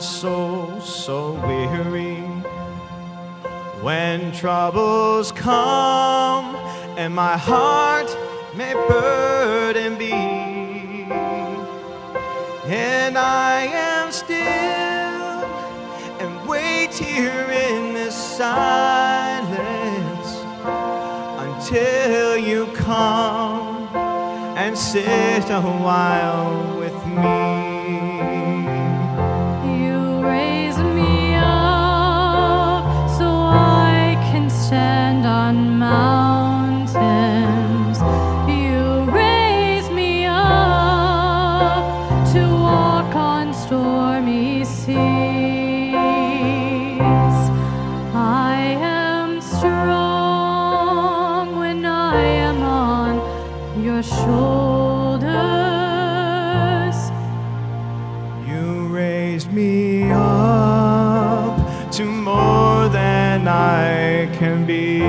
soul so weary, when troubles come and my heart may burden be, and I am still and wait here in this silence until you come and sit a while with me. You raise me up so I can stand on mountains. You raise me up to walk on stormy seas. I am strong when I am on your shoulders. You raise me up to more than I can be.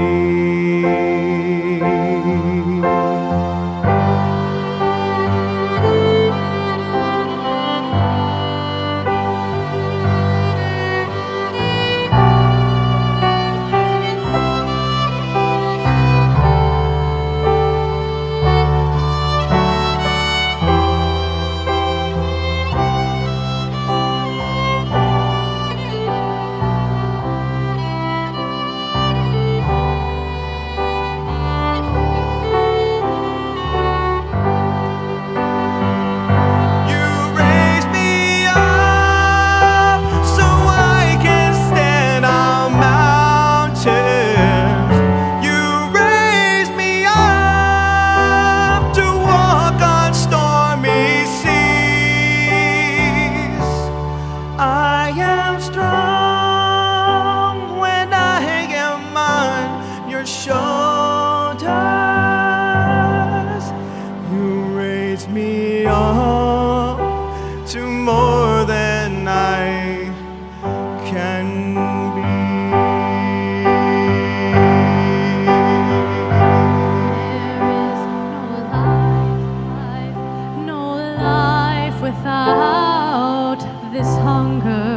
Shoulders, you raise me up to more than I can be. There is no life without this hunger.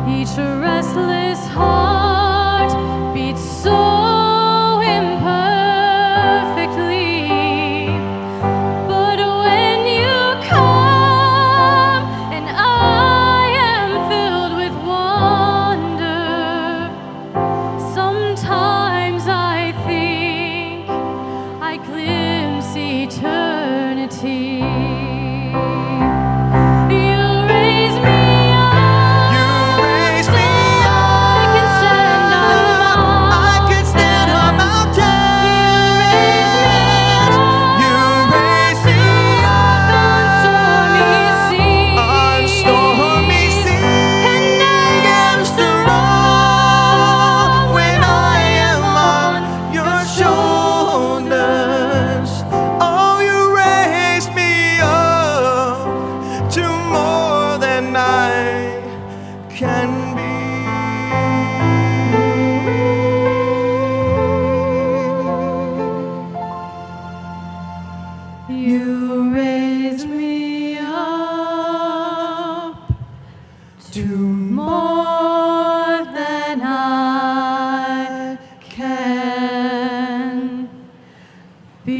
Each restless heart beats so imperfectly, but when you come and I am filled with wonder, sometimes I think I glimpse eternity. Can be. You raise me up to more than I can be.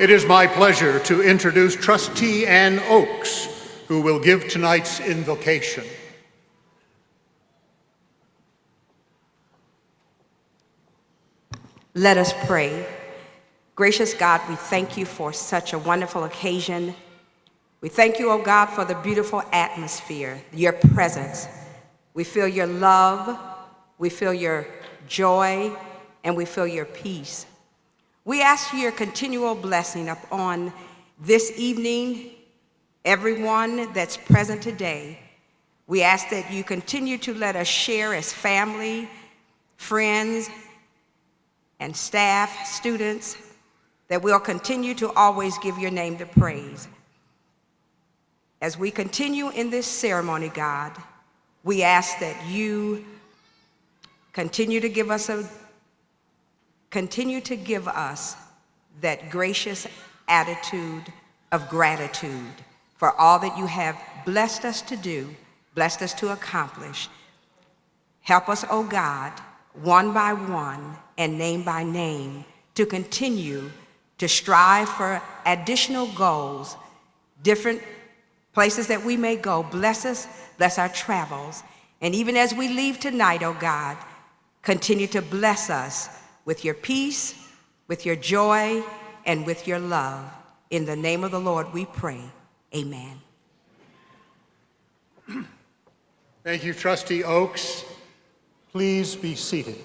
It is my pleasure to introduce Trustee Ann Oakes, who will give tonight's invocation. Let us pray. Gracious God, we thank you for such a wonderful occasion. We thank you, oh God, for the beautiful atmosphere, your presence. We feel your love, we feel your joy, and we feel your peace. We ask your continual blessing upon this evening, everyone that's present today. We ask that you continue to let us share as family, friends, and staff, students, that we'll continue to always give your name the praise. As we continue in this ceremony, God, we ask that you continue to give us that gracious attitude of gratitude for all that you have blessed us to do, blessed us to accomplish. Help us, oh God, one by one and name by name, to continue to strive for additional goals, different places that we may go. Bless us, bless our travels. And even as we leave tonight, oh God, continue to bless us with your peace, with your joy, and with your love. In the name of the Lord we pray, amen. Thank you, Trustee Oakes. Please be seated.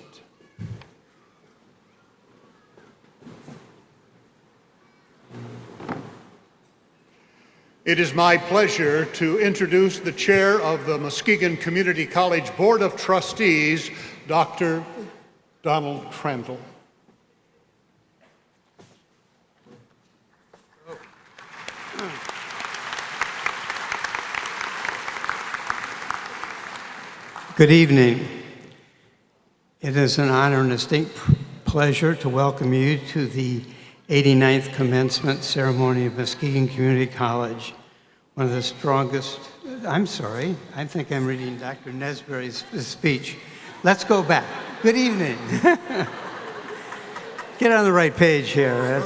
It is my pleasure to introduce the chair of the Muskegon Community College Board of Trustees, Dr. Donald Crandall. Good evening. It is an honor and distinct pleasure to welcome you to the 89th Commencement Ceremony of Muskegon Community College, one of the strongest. I'm sorry, I think I'm reading Dr. Nesbury's speech. Let's go back. Good evening. Get on the right page here.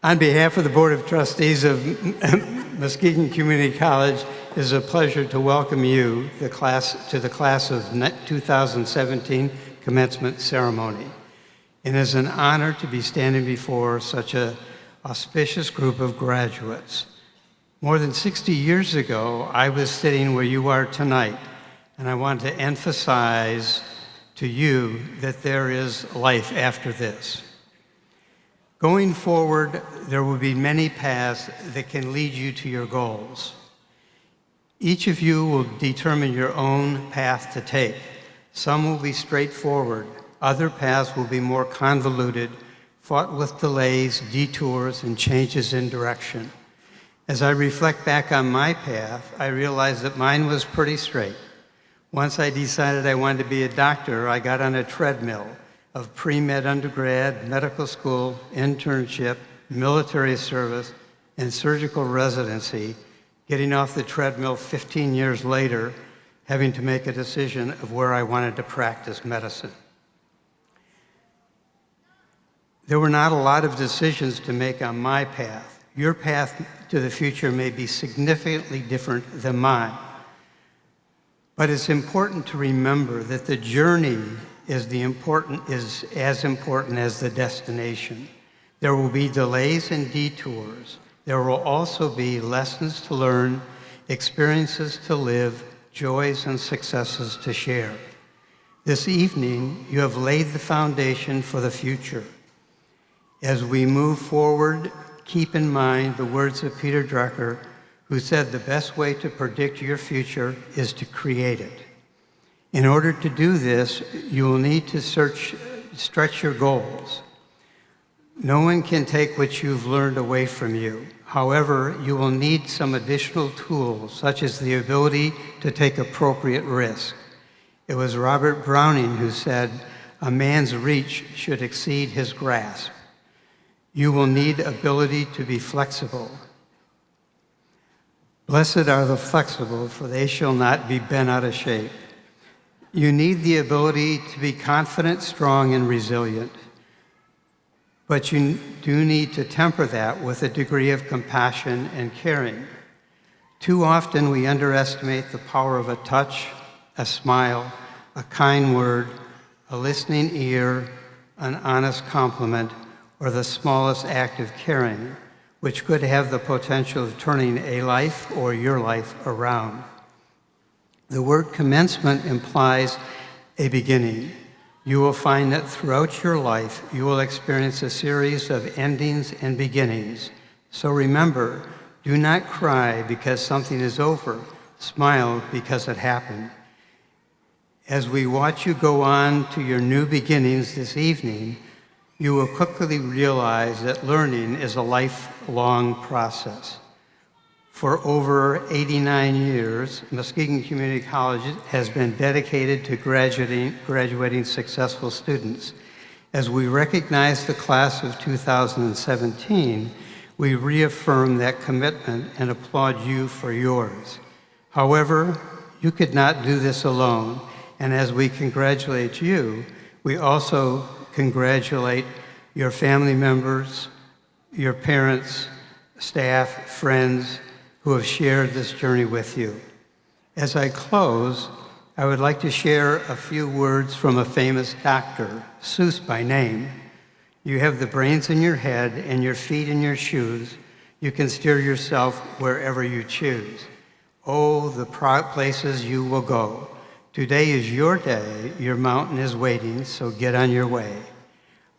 On behalf of the Board of Trustees of Muskegon Community College, it is a pleasure to welcome you, to the class of 2017 Commencement Ceremony. It is an honor to be standing before such an auspicious group of graduates. More than 60 years ago, I was sitting where you are tonight, and I want to emphasize to you that there is life after this. Going forward, there will be many paths that can lead you to your goals. Each of you will determine your own path to take. Some will be straightforward. Other paths will be more convoluted, fraught with delays, detours, and changes in direction. As I reflect back on my path, I realize that mine was pretty straight. Once I decided I wanted to be a doctor, I got on a treadmill of pre-med undergrad, medical school, internship, military service, and surgical residency, getting off the treadmill 15 years later, having to make a decision of where I wanted to practice medicine. There were not a lot of decisions to make on my path. Your path to the future may be significantly different than mine. But it's important to remember that the journey is as important as the destination. There will be delays and detours. There will also be lessons to learn, experiences to live, joys and successes to share. This evening, you have laid the foundation for the future. As we move forward, keep in mind the words of Peter Drucker, who said the best way to predict your future is to create it. In order to do this, you will need to stretch your goals. No one can take what you've learned away from you. However, you will need some additional tools, such as the ability to take appropriate risk. It was Robert Browning who said, "A man's reach should exceed his grasp." You will need ability to be flexible. Blessed are the flexible, for they shall not be bent out of shape. You need the ability to be confident, strong, and resilient. but you do need to temper that with a degree of compassion and caring. Too often we underestimate the power of a touch, a smile, a kind word, a listening ear, an honest compliment, or the smallest act of caring, which could have the potential of turning a life or your life around. The word commencement implies a beginning. You will find that throughout your life, you will experience a series of endings and beginnings. So remember, do not cry because something is over. Smile because it happened. As we watch you go on to your new beginnings this evening, you will quickly realize that learning is a lifelong process. For over 89 years, Muskegon Community College has been dedicated to graduating successful students. As we recognize the class of 2017, we reaffirm that commitment and applaud you for yours. However, you could not do this alone, and as we congratulate you, we also congratulate your family members, your parents, staff, friends who have shared this journey with you. As I close, I would like to share a few words from a famous doctor, Seuss by name. You have the brains in your head and your feet in your shoes. You can steer yourself wherever you choose. Oh, the places you will go. Today is your day. Your mountain is waiting, so get on your way.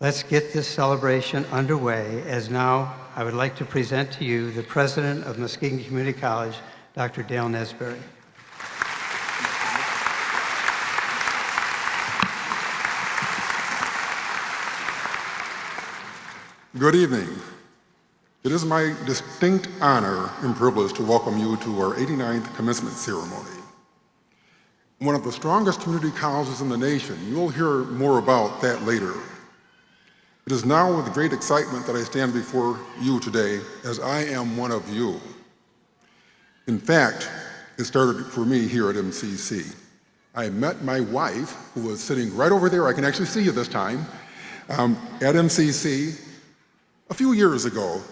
Let's get this celebration underway, as now I would like to present to you the president of Muskegon Community College, Dr. Dale Nesbury. Good evening. It is my distinct honor and privilege to welcome you to our 89th commencement ceremony. One of the strongest community colleges in the nation. You'll hear more about that later. It is now with great excitement that I stand before you today, as I am one of you. In fact, it started for me here at MCC. I met my wife, who was sitting right over there, I can actually see you this time, at MCC a few years ago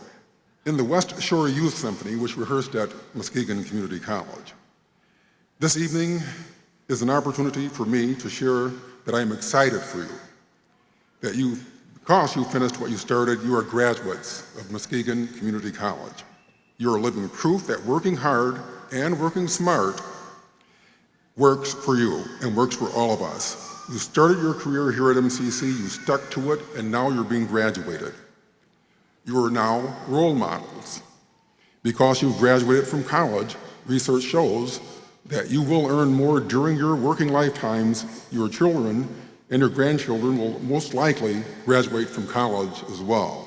in the West Shore Youth Symphony, which rehearsed at Muskegon Community College. This evening is an opportunity for me to share that I am excited for you, that because you finished what you started, you are graduates of Muskegon Community College. You are living proof that working hard and working smart works for you and works for all of us. You started your career here at MCC, you stuck to it, and now you're being graduated. You are now role models. Because you've graduated from college, research shows that you will earn more during your working lifetimes. Your children and your grandchildren will most likely graduate from college as well.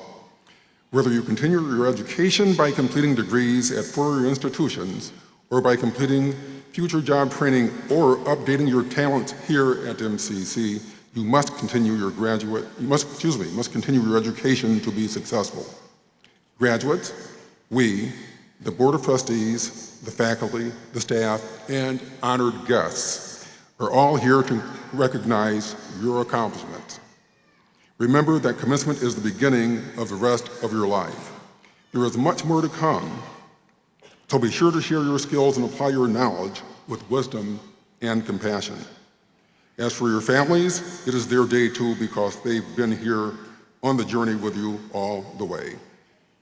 Whether you continue your education by completing degrees at four-year institutions or by completing future job training or updating your talent here at MCC, you must continue your continue your education to be successful. Graduates, we, the Board of Trustees, the faculty, the staff, and honored guests are all here to recognize your accomplishments. Remember that commencement is the beginning of the rest of your life. There is much more to come, so be sure to share your skills and apply your knowledge with wisdom and compassion. As for your families, it is their day too, because they've been here on the journey with you all the way.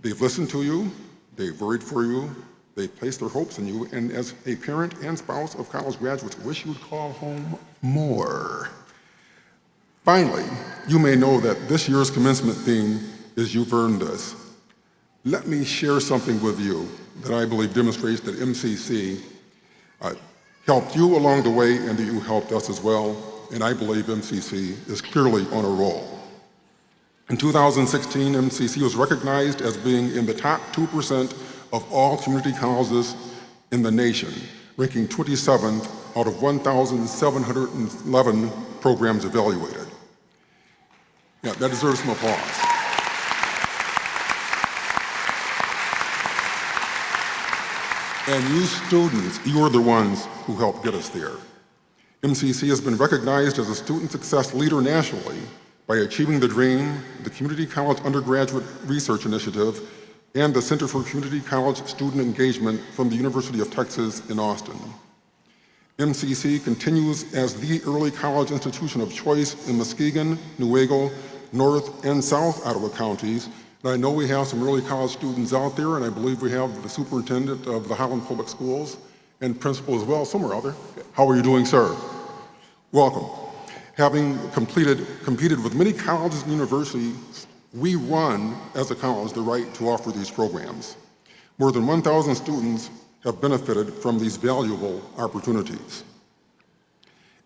They've listened to you, they've worried for you, they've placed their hopes in you, and as a parent and spouse of college graduates, wish you'd call home more. Finally, you may know that this year's commencement theme is You've Earned This. Let me share something with you that I believe demonstrates that MCC helped you along the way and that you helped us as well, and I believe MCC is clearly on a roll. In 2016, MCC was recognized as being in the top 2% of all community colleges in the nation, ranking 27th out of 1,711 programs evaluated. Yeah, that deserves some applause. And you students, you are the ones who helped get us there. MCC has been recognized as a student success leader nationally by Achieving the Dream, the Community College Undergraduate Research Initiative, and the Center for Community College Student Engagement from the University of Texas in Austin. MCC continues as the early college institution of choice in Muskegon, Newaygo, North, and South Ottawa counties. And I know we have some early college students out there, and I believe we have the superintendent of the Highland Public Schools and principal as well, somewhere out there. How are you doing, sir? Welcome. Having competed with many colleges and universities, we run, as a college, the right to offer these programs. More than 1,000 students have benefited from these valuable opportunities.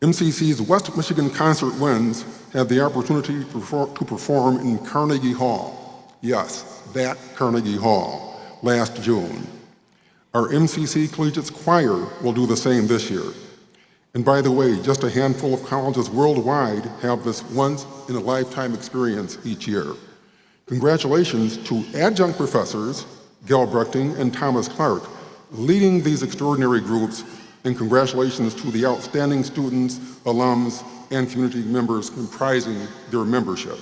MCC's West Michigan Concert Winds had the opportunity to perform in Carnegie Hall. Yes, that Carnegie Hall, last June. Our MCC Collegiate Choir will do the same this year. And by the way, just a handful of colleges worldwide have this once-in-a-lifetime experience each year. Congratulations to adjunct professors, Gail Brechting and Thomas Clark, leading these extraordinary groups, and congratulations to the outstanding students, alums, and community members comprising their membership.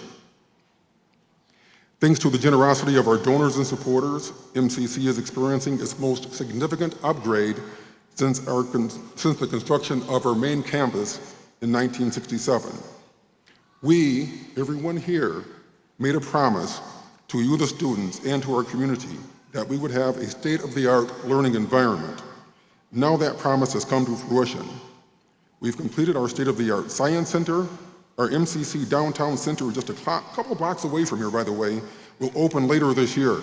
Thanks to the generosity of our donors and supporters, MCC is experiencing its most significant upgrade since the construction of our main campus in 1967. We, everyone here, made a promise to you, the students, and to our community that we would have a state-of-the-art learning environment. Now that promise has come to fruition. We've completed our state-of-the-art science center. Our MCC downtown center, just a couple blocks away from here, by the way, will open later this year,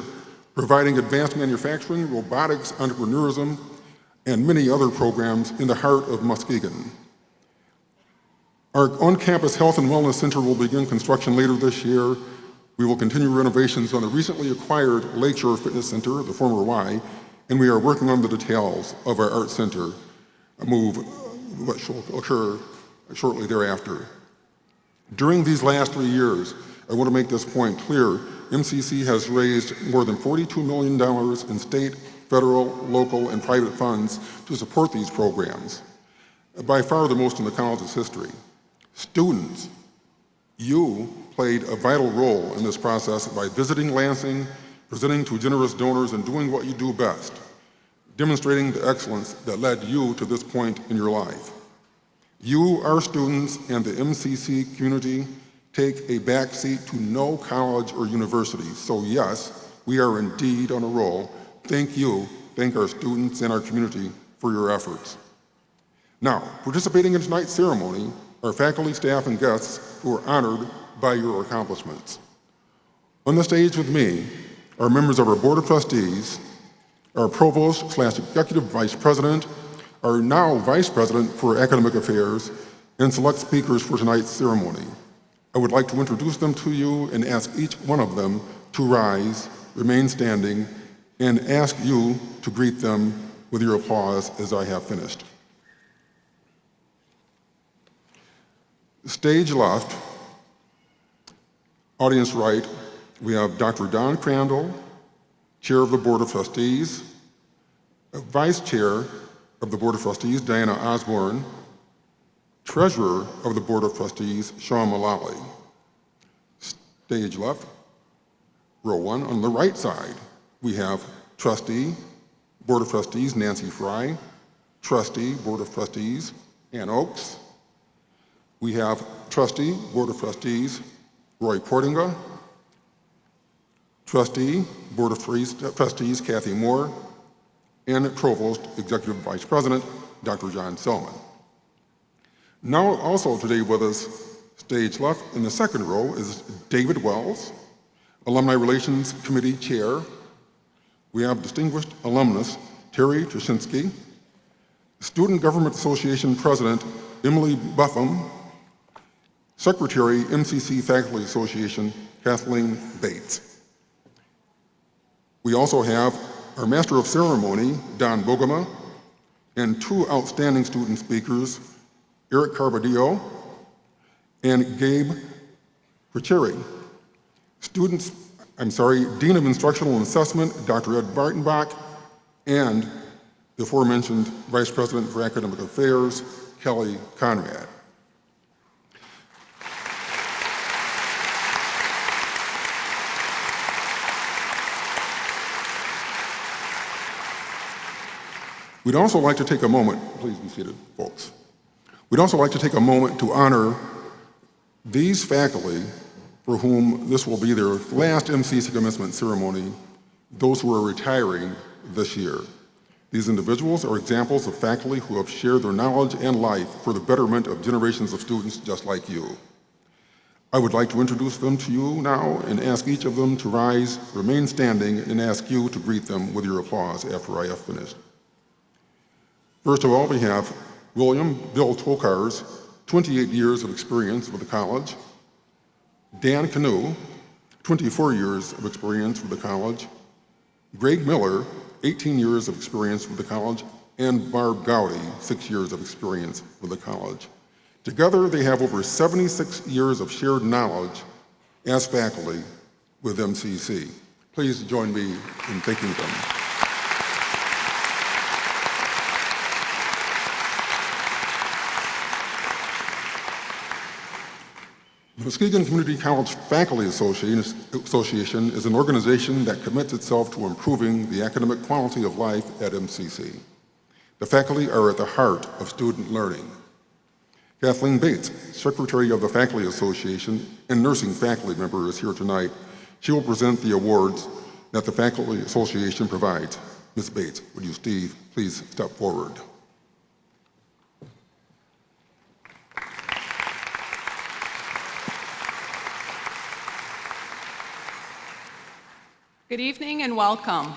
providing advanced manufacturing, robotics, entrepreneurism, and many other programs in the heart of Muskegon. Our on-campus health and wellness center will begin construction later this year. We will continue renovations on the recently acquired Lakeshore Fitness Center, the former Y, and we are working on the details of our art center, a move which will occur shortly thereafter. During these last 3 years, I want to make this point clear, MCC has raised more than $42 million in state, federal, local, and private funds to support these programs, by far the most in the college's history. Students, you played a vital role in this process by visiting Lansing, presenting to generous donors, and doing what you do best, demonstrating the excellence that led you to this point in your life. You, our students, and the MCC community take a backseat to no college or university. So yes, we are indeed on a roll. Thank you, thank our students and our community for your efforts. Now, participating in tonight's ceremony are faculty, staff, and guests who are honored by your accomplishments. On the stage with me are members of our Board of Trustees, our Provost/Executive Vice President, our now Vice President for Academic Affairs, and select speakers for tonight's ceremony. I would like to introduce them to you and ask each one of them to rise, remain standing, and ask you to greet them with your applause as I have finished. Stage left, audience right, we have Dr. Don Crandall, Chair of the Board of Trustees, Vice Chair of the Board of Trustees, Diana Osborne, Treasurer of the Board of Trustees, Sean Mullally. Stage left, row one, on the right side, we have Trustee, Board of Trustees, Nancy Fry, Trustee, Board of Trustees, Ann Oakes. We have Trustee, Board of Trustees, Roy Portinga, Trustee, Board of Trustees, Kathy Moore, and Provost, Executive Vice President, Dr. John Selman. Now also today with us, stage left in the second row, is David Wells, Alumni Relations Committee Chair. We have distinguished alumnus Terry Trzynski, Student Government Association President Emily Buffum, Secretary MCC Faculty Association Kathleen Bates. We also have our Master of Ceremony, Don Bogema, and two outstanding student speakers, Eric Carbadillo and Gabe Richeri. Dean of Instructional and Assessment, Dr. Ed Bartenbach, and the aforementioned Vice President for Academic Affairs, Kelly Conrad. We'd also like to take a moment, please be seated, folks. We'd also like to take a moment to honor these faculty for whom this will be their last MCC commencement ceremony, those who are retiring this year. These individuals are examples of faculty who have shared their knowledge and life for the betterment of generations of students just like you. I would like to introduce them to you now and ask each of them to rise, remain standing, and ask you to greet them with your applause after I have finished. First of all, we have William Bill Tokars, 28 years of experience with the college. Dan Canoe, 24 years of experience with the college. Greg Miller, 18 years of experience with the college. And Barb Gowdy, 6 years of experience with the college. Together, they have over 76 years of shared knowledge as faculty with MCC. Please join me in thanking them. The Muskegon Community College Faculty Association is an organization that commits itself to improving the academic quality of life at MCC. The faculty are at the heart of student learning. Kathleen Bates, Secretary of the Faculty Association and nursing faculty member, is here tonight. She will present the awards that the Faculty Association provides. Ms. Bates, would you, Steve, please step forward. Good evening and welcome,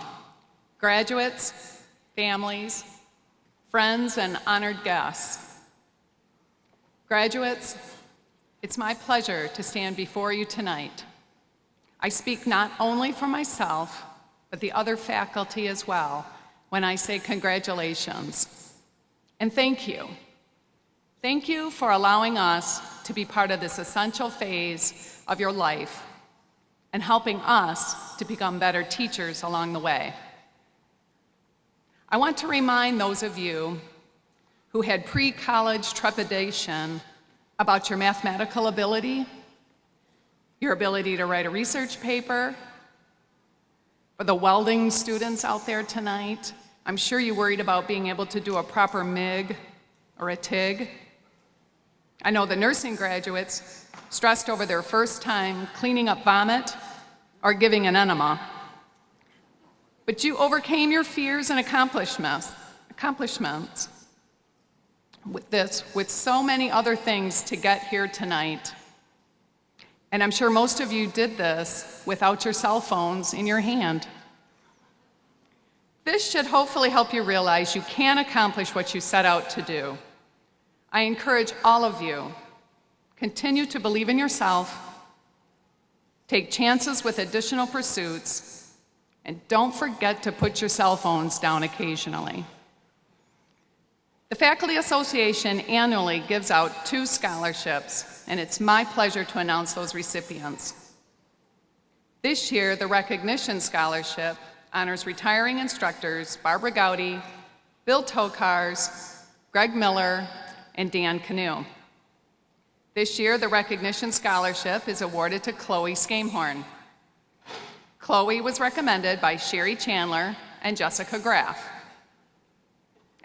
graduates, families, friends, and honored guests. Graduates, it's my pleasure to stand before you tonight. I speak not only for myself, but the other faculty as well when I say congratulations. And thank you. Thank you for allowing us to be part of this essential phase of your life and helping us to become better teachers along the way. I want to remind those of you who had pre-college trepidation about your mathematical ability, your ability to write a research paper, for the welding students out there tonight, I'm sure you worried about being able to do a proper MIG or a TIG. I know the nursing graduates stressed over their first time cleaning up vomit or giving an enema. But you overcame your fears and accomplishments with so many other things to get here tonight. And I'm sure most of you did this without your cell phones in your hand. This should hopefully help you realize you can accomplish what you set out to do. I encourage all of you, continue to believe in yourself, take chances with additional pursuits, and don't forget to put your cell phones down occasionally. The Faculty Association annually gives out 2 scholarships, and it's my pleasure to announce those recipients. This year, the Recognition Scholarship honors retiring instructors Barbara Gowdy, Bill Tokars, Greg Miller, and Dan Canoe. This year, the Recognition Scholarship is awarded to Chloe Scamehorn. Chloe was recommended by Sherry Chandler and Jessica Graff.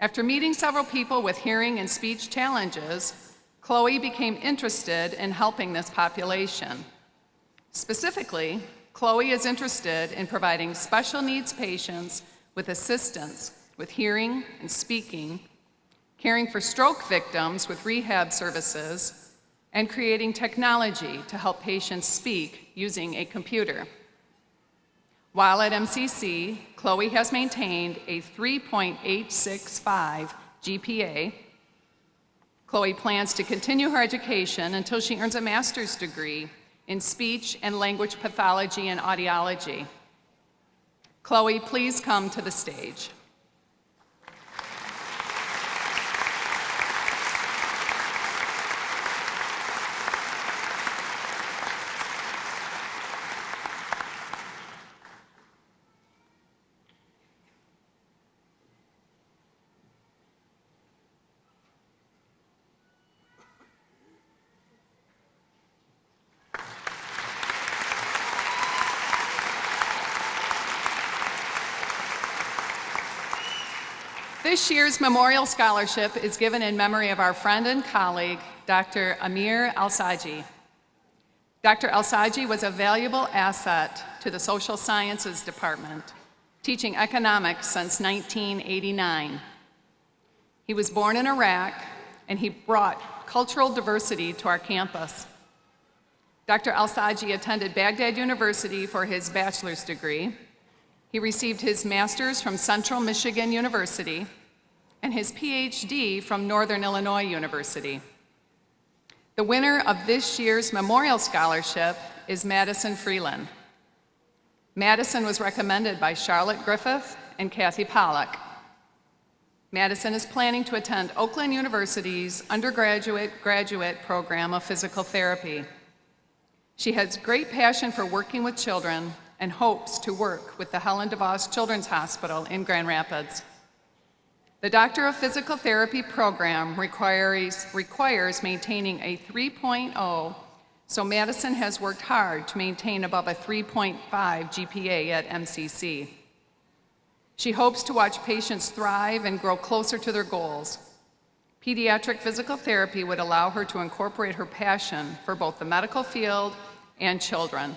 After meeting several people with hearing and speech challenges, Chloe became interested in helping this population. Specifically, Chloe is interested in providing special needs patients with assistance with hearing and speaking, caring for stroke victims with rehab services, and creating technology to help patients speak using a computer. While at MCC, Chloe has maintained a 3.865 GPA. Chloe plans to continue her education until she earns a master's degree in speech and language pathology and audiology. Chloe, please come to the stage. This year's Memorial Scholarship is given in memory of our friend and colleague, Dr. Amir Al-Saji. Dr. Al-Saji was a valuable asset to the Social Sciences Department, teaching economics since 1989. He was born in Iraq, and he brought cultural diversity to our campus. Dr. Al-Saji attended Baghdad University for his bachelor's degree. He received his master's from Central Michigan University and his PhD from Northern Illinois University. The winner of this year's Memorial Scholarship is Madison Freeland. Madison was recommended by Charlotte Griffith and Kathy Pollack. Madison is planning to attend Oakland University's undergraduate-graduate program of physical therapy. She has great passion for working with children and hopes to work with the Helen DeVos Children's Hospital in Grand Rapids. The Doctor of Physical Therapy program requires maintaining a 3.0, so Madison has worked hard to maintain above a 3.5 GPA at MCC. She hopes to watch patients thrive and grow closer to their goals. Pediatric physical therapy would allow her to incorporate her passion for both the medical field and children.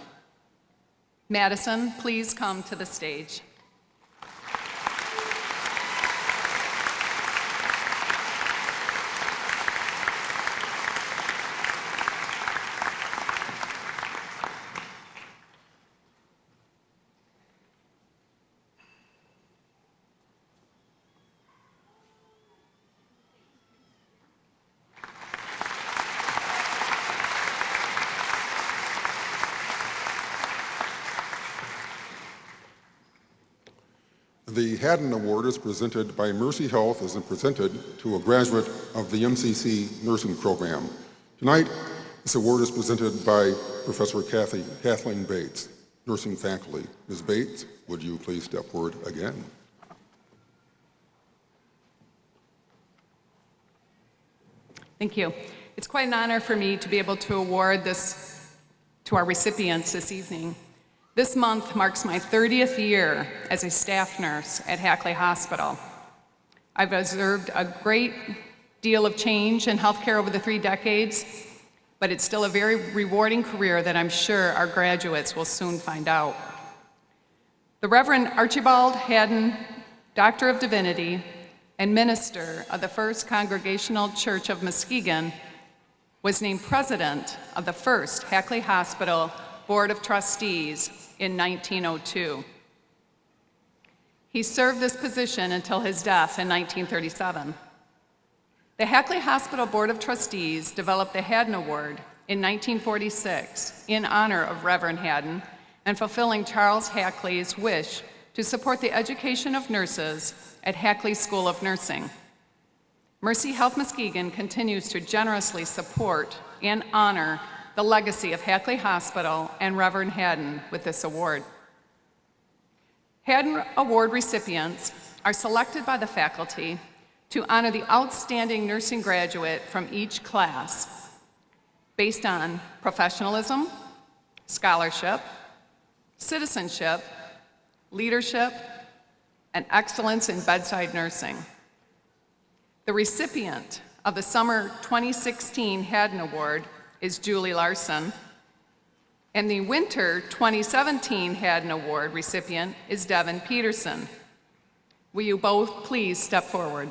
Madison, please come to the stage. The Haddon Award is presented by Mercy Health as presented to a graduate of the MCC nursing program. Tonight, this award is presented by Professor Kathleen Bates, nursing faculty. Ms. Bates, would you please step forward again? Thank you. It's quite an honor for me to be able to award this to our recipients this evening. This month marks my 30th year as a staff nurse at Hackley Hospital. I've observed a great deal of change in healthcare over the 3 decades, but it's still a very rewarding career that I'm sure our graduates will soon find out. The Reverend Archibald Haddon, Doctor of Divinity and minister of the First Congregational Church of Muskegon, was named president of the first Hackley Hospital Board of Trustees in 1902. He served this position until his death in 1937. The Hackley Hospital Board of Trustees developed the Haddon Award in 1946 in honor of Reverend Haddon and fulfilling Charles Hackley's wish to support the education of nurses at Hackley School of Nursing. Mercy Health Muskegon continues to generously support and honor the legacy of Hackley Hospital and Reverend Haddon with this award. Haddon Award recipients are selected by the faculty to honor the outstanding nursing graduate from each class based on professionalism, scholarship, citizenship, leadership, and excellence in bedside nursing. The recipient of the Summer 2016 Haddon Award is Julie Larson, and the Winter 2017 Haddon Award recipient is Devin Peterson. Will you both please step forward?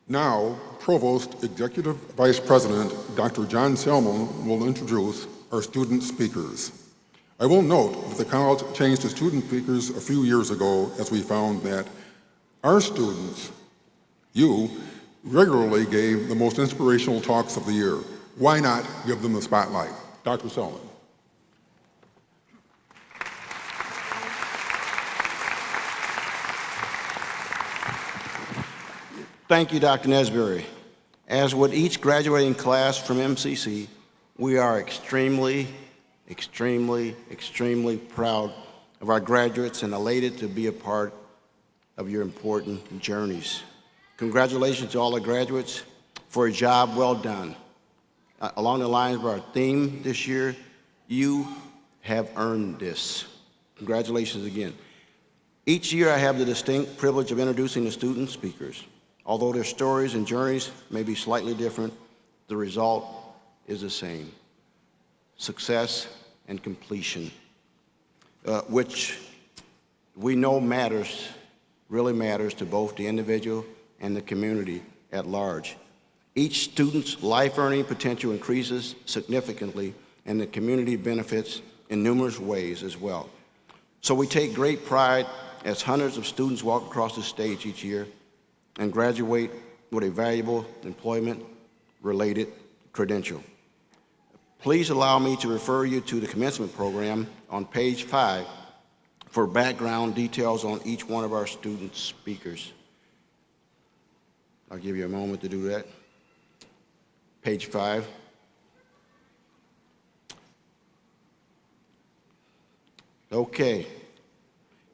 Now, Provost Executive Vice President Dr. John Selman will introduce our student speakers. I will note that the college changed to student speakers a few years ago as we found that our students, you, regularly gave the most inspirational talks of the year. Why not give them the spotlight? Dr. Selman. Thank you, Dr. Nesbiry. As with each graduating class from MCC, we are extremely proud of our graduates and elated to be a part of your important journeys. Congratulations to all the graduates for a job well done. Along the lines of our theme this year, you have earned this. Congratulations again. Each year I have the distinct privilege of introducing the student speakers. Although their stories and journeys may be slightly different, the result is the same: success and completion, which we know really matters to both the individual and the community at large. Each student's life earning potential increases significantly, and the community benefits in numerous ways as well. So we take great pride as hundreds of students walk across the stage each year and graduate with a valuable employment-related credential. Please allow me to refer you to the commencement program on page 5 for background details on each one of our student speakers. I'll give you a moment to do that. Page 5. Okay.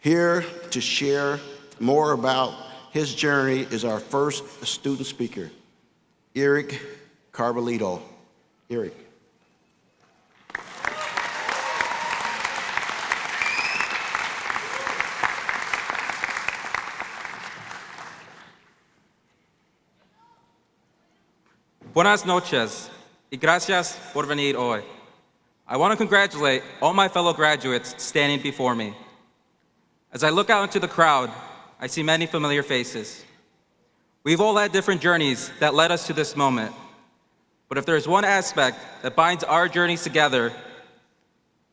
Here to share more about his journey is our first student speaker, Eric Carbolito. Eric. Buenas noches, y gracias por venir hoy. I want to congratulate all my fellow graduates standing before me. As I look out into the crowd, I see many familiar faces. We've all had different journeys that led us to this moment. But if there's one aspect that binds our journeys together,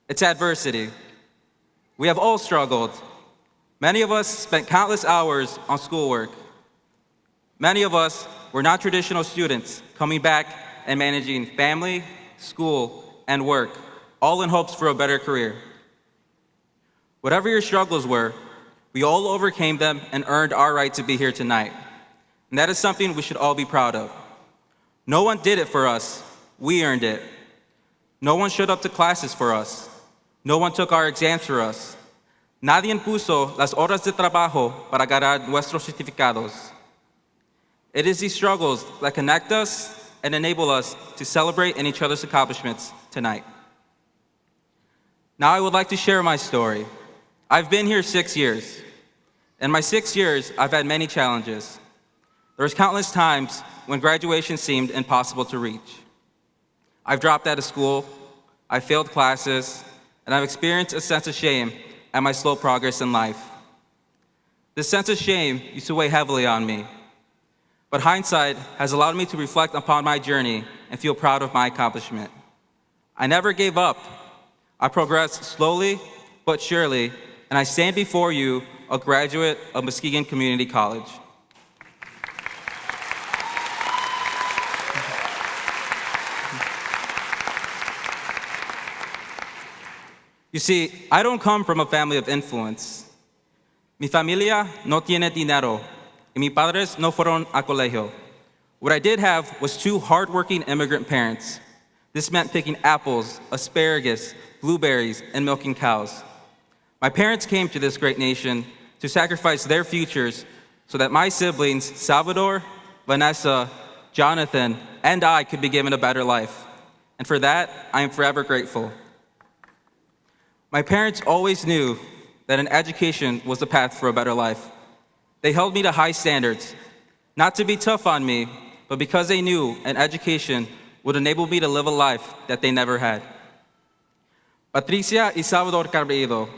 it's adversity. We have all struggled. Many of us spent countless hours on schoolwork. Many of us were not traditional students coming back and managing family, school, and work, all in hopes for a better career. Whatever your struggles were, we all overcame them and earned our right to be here tonight. And that is something we should all be proud of. No one did it for us, we earned it. No one showed up to classes for us. No one took our exams for us. Nadie impuso las horas de trabajo para ganar nuestros certificados. It is these struggles that connect us and enable us to celebrate in each other's accomplishments tonight. Now I would like to share my story. I've been here 6 years. In my 6 years, I've had many challenges. There was countless times when graduation seemed impossible to reach. I've dropped out of school, I've failed classes, and I've experienced a sense of shame at my slow progress in life. This sense of shame used to weigh heavily on me, but hindsight has allowed me to reflect upon my journey and feel proud of my accomplishment. I never gave up. I progressed slowly but surely, and I stand before you a graduate of Muskegon Community College. You see, I don't come from a family of influence. Mi familia no tiene dinero, y mis padres no fueron a colegio. What I did have was 2 hardworking immigrant parents. This meant picking apples, asparagus, blueberries, and milking cows. My parents came to this great nation to sacrifice their futures so that my siblings, Salvador, Vanessa, Jonathan, and I could be given a better life. And for that, I am forever grateful. My parents always knew that an education was the path for a better life. They held me to high standards, not to be tough on me, but because they knew an education would enable me to live a life that they never had. Patricia y Salvador Carballo,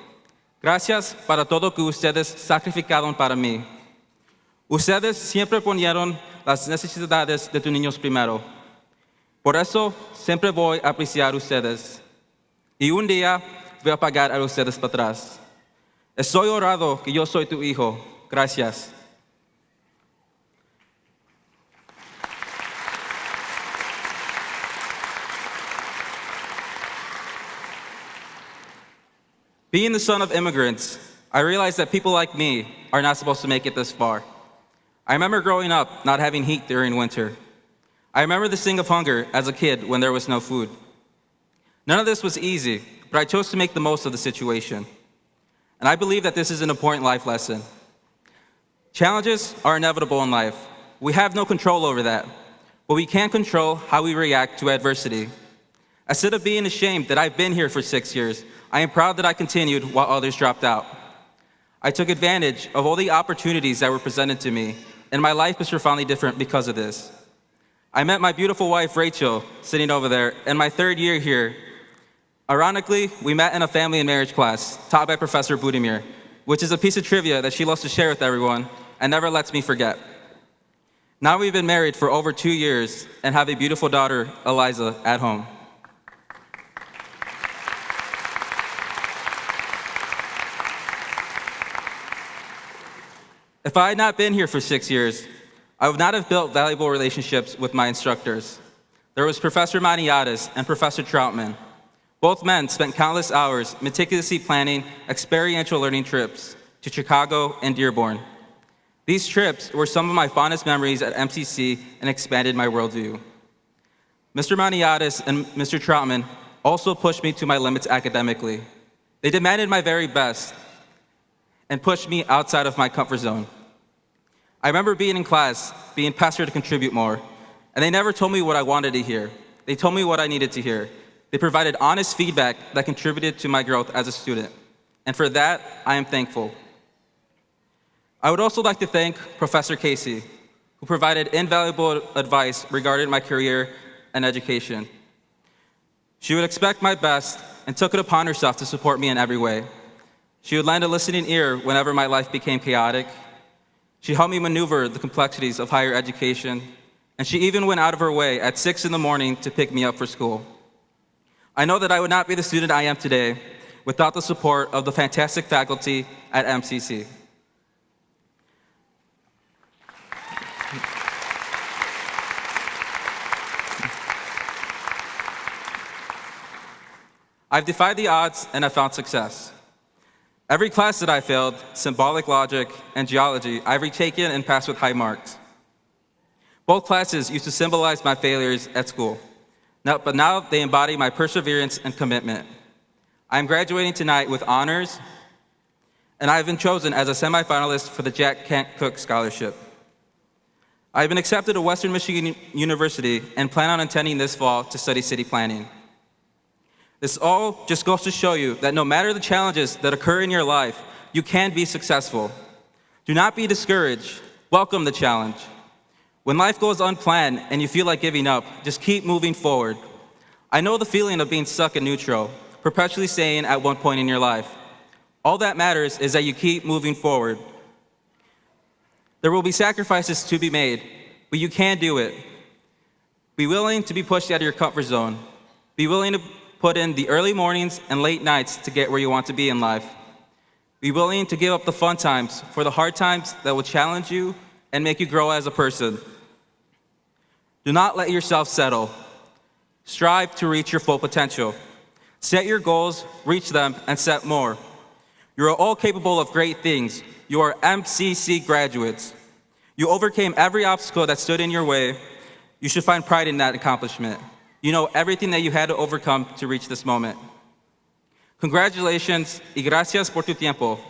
gracias para todo que ustedes sacrificaron para mí. Ustedes siempre ponieron las necesidades de tus niños primero. Por eso siempre voy a apreciar ustedes. Y un día voy a pagar a ustedes para atrás. Estoy honrado que yo soy tu hijo. Gracias. Being the son of immigrants, I realized that people like me are not supposed to make it this far. I remember growing up not having heat during winter. I remember the sting of hunger as a kid when there was no food. None of this was easy, but I chose to make the most of the situation. And I believe that this is an important life lesson. Challenges are inevitable in life. We have no control over that, but we can control how we react to adversity. Instead of being ashamed that I've been here for 6 years, I am proud that I continued while others dropped out. I took advantage of all the opportunities that were presented to me, and my life is profoundly different because of this. I met my beautiful wife, Rachel, sitting over there, in my 3rd year here. Ironically, we met in a family and marriage class taught by Professor Budimir, which is a piece of trivia that she loves to share with everyone and never lets me forget. Now we've been married for over 2 years and have a beautiful daughter, Eliza, at home. If I had not been here for 6 years, I would not have built valuable relationships with my instructors. There was Professor Maniatis and Professor Troutman. Both men spent countless hours meticulously planning experiential learning trips to Chicago and Dearborn. These trips were some of my fondest memories at MCC and expanded my worldview. Mr. Maniatis and Mr. Troutman also pushed me to my limits academically. They demanded my very best and pushed me outside of my comfort zone. I remember being in class, being pestered to contribute more, and they never told me what I wanted to hear. They told me what I needed to hear. They provided honest feedback that contributed to my growth as a student, and for that, I am thankful. I would also like to thank Professor Casey, who provided invaluable advice regarding my career and education. She would expect my best and took it upon herself to support me in every way. She would lend a listening ear whenever my life became chaotic. She helped me maneuver the complexities of higher education, and she even went out of her way at 6 in the morning to pick me up for school. I know that I would not be the student I am today without the support of the fantastic faculty at MCC. I've defied the odds and have found success. Every class that I failed, symbolic logic and geology, I've retaken and passed with high marks. Both classes used to symbolize my failures at school, but now they embody my perseverance and commitment. I am graduating tonight with honors, and I have been chosen as a semifinalist for the Jack Kent Cook Scholarship. I have been accepted to Western Michigan University and plan on attending this fall to study city planning. This all just goes to show you that no matter the challenges that occur in your life, you can be successful. Do not be discouraged. Welcome the challenge. When life goes unplanned and you feel like giving up, just keep moving forward. I know the feeling of being stuck in neutral, perpetually staying at one point in your life. All that matters is that you keep moving forward. There will be sacrifices to be made, but you can do it. Be willing to be pushed out of your comfort zone. Be willing to put in the early mornings and late nights to get where you want to be in life. Be willing to give up the fun times for the hard times that will challenge you and make you grow as a person. Do not let yourself settle. Strive to reach your full potential. Set your goals, reach them, and set more. You are all capable of great things. You are MCC graduates. You overcame every obstacle that stood in your way. You should find pride in that accomplishment. You know everything that you had to overcome to reach this moment. Congratulations y gracias por tu tiempo.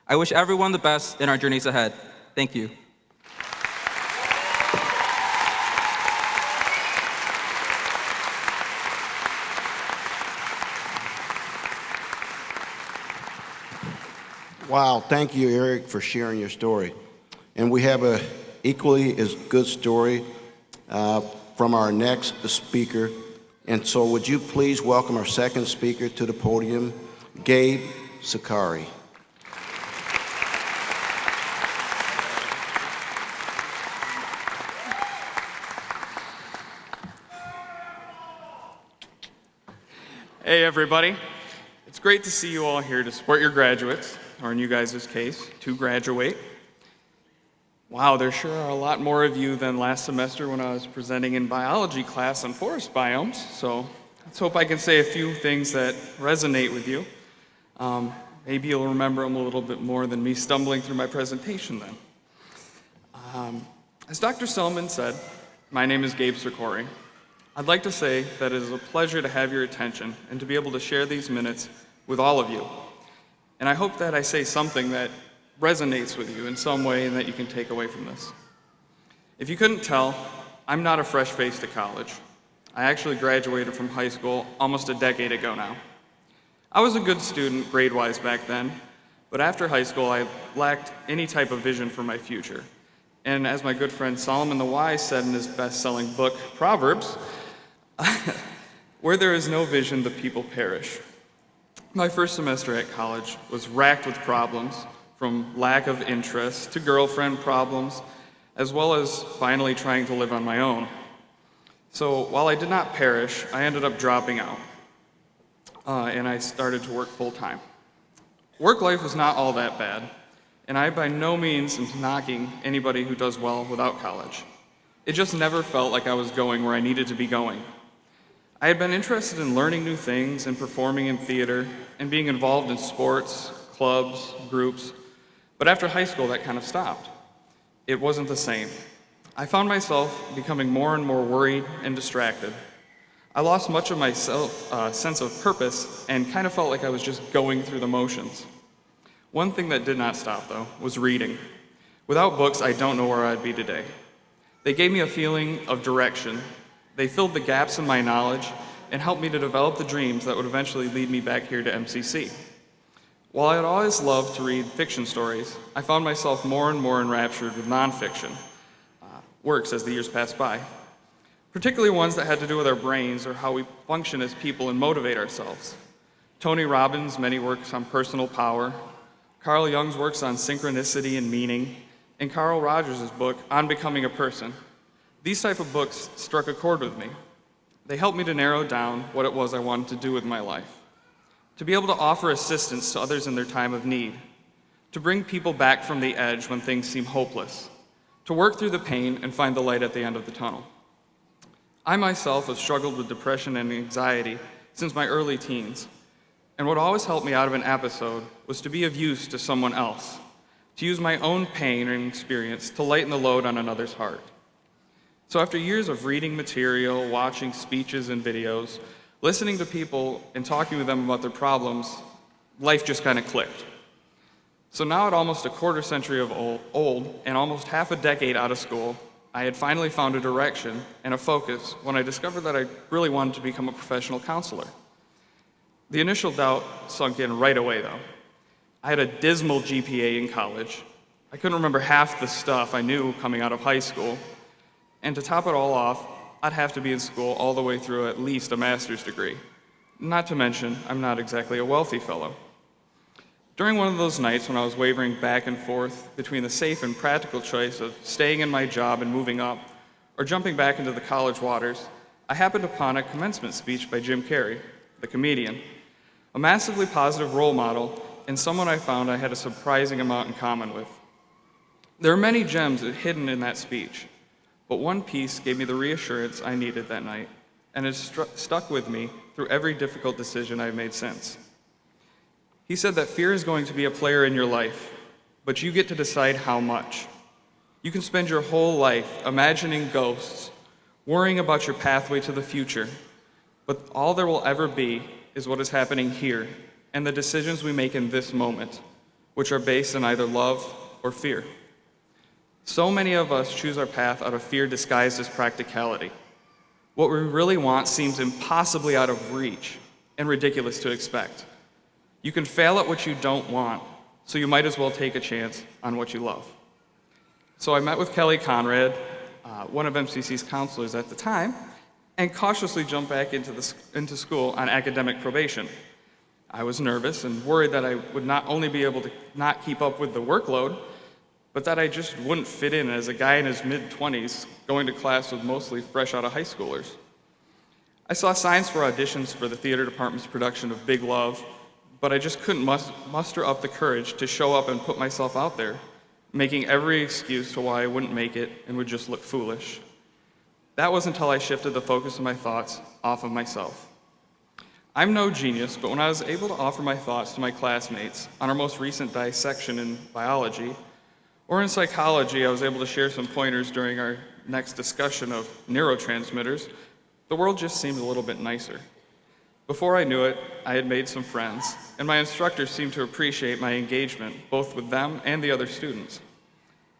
I wish everyone the best in our journeys ahead. Thank you. Wow, thank you, Eric, for sharing your story. And we have a equally as good story from our next speaker. And so would you please welcome our second speaker to the podium, Gabe Sakari. Hey everybody, it's great to see you all here to support your graduates, or in you guys' case, to graduate. Wow, there sure are a lot more of you than last semester when I was presenting in biology class on forest biomes, so let's hope I can say a few things that resonate with you. Maybe you'll remember them a little bit more than me stumbling through my presentation then. As Dr. Selman said, my name is Gabe Sikori. I'd like to say that it is a pleasure to have your attention and to be able to share these minutes with all of you. And I hope that I say something that resonates with you in some way and that you can take away from this. If you couldn't tell, I'm not a fresh face to college. I actually graduated from high school almost a decade ago now. I was a good student grade-wise back then, but after high school I lacked any type of vision for my future. And as my good friend Solomon the Wise said in his best-selling book, Proverbs, where there is no vision, the people perish. My first semester at college was racked with problems, from lack of interest to girlfriend problems, as well as finally trying to live on my own. So while I did not perish, I ended up dropping out, and I started to work full-time. Work life was not all that bad, and I by no means am knocking anybody who does well without college. It just never felt like I was going where I needed to be going. I had been interested in learning new things and performing in theater and being involved in sports, clubs, groups, but after high school that kind of stopped. It wasn't the same. I found myself becoming more and more worried and distracted. I lost much of my sense of purpose and kind of felt like I was just going through the motions. One thing that did not stop, though, was reading. Without books, I don't know where I'd be today. They gave me a feeling of direction. They filled the gaps in my knowledge and helped me to develop the dreams that would eventually lead me back here to MCC. While I had always loved to read fiction stories, I found myself more and more enraptured with nonfiction works as the years passed by, particularly ones that had to do with our brains or how we function as people and motivate ourselves. Tony Robbins' many works on personal power, Carl Jung's works on synchronicity and meaning, and Carl Rogers' book, On Becoming a Person. These type of books struck a chord with me. They helped me to narrow down what it was I wanted to do with my life. To be able to offer assistance to others in their time of need. To bring people back from the edge when things seem hopeless. To work through the pain and find the light at the end of the tunnel. I myself have struggled with depression and anxiety since my early teens. And what always helped me out of an episode was to be of use to someone else. To use my own pain and experience to lighten the load on another's heart. So after years of reading material, watching speeches and videos, listening to people and talking with them about their problems, life just kind of clicked. So now at almost a quarter century of old and almost half a decade out of school, I had finally found a direction and a focus when I discovered that I really wanted to become a professional counselor. The initial doubt sunk in right away though. I had a dismal GPA in college. I couldn't remember half the stuff I knew coming out of high school. And to top it all off, I'd have to be in school all the way through at least a master's degree. Not to mention, I'm not exactly a wealthy fellow. During one of those nights when I was wavering back and forth between the safe and practical choice of staying in my job and moving up, or jumping back into the college waters, I happened upon a commencement speech by Jim Carrey, the comedian, a massively positive role model and someone I found I had a surprising amount in common with. There are many gems hidden in that speech, but one piece gave me the reassurance I needed that night, and it stuck with me through every difficult decision I've made since. He said that fear is going to be a player in your life, but you get to decide how much. You can spend your whole life imagining ghosts, worrying about your pathway to the future, but all there will ever be is what is happening here and the decisions we make in this moment, which are based on either love or fear. So many of us choose our path out of fear disguised as practicality. What we really want seems impossibly out of reach and ridiculous to expect. You can fail at what you don't want, so you might as well take a chance on what you love. So I met with Kelly Conrad, one of MCC's counselors at the time, and cautiously jumped back into school on academic probation. I was nervous and worried that I would not only be able to not keep up with the workload, but that I just wouldn't fit in as a guy in his mid-20s going to class with mostly fresh out of high schoolers. I saw signs for auditions for the theater department's production of Big Love, but I just couldn't muster up the courage to show up and put myself out there, making every excuse to why I wouldn't make it and would just look foolish. That was until I shifted the focus of my thoughts off of myself. I'm no genius, but when I was able to offer my thoughts to my classmates on our most recent dissection in biology, Or in psychology, I was able to share some pointers during our next discussion of neurotransmitters. The world just seemed a little bit nicer. Before I knew it, I had made some friends, and my instructors seemed to appreciate my engagement, both with them and the other students.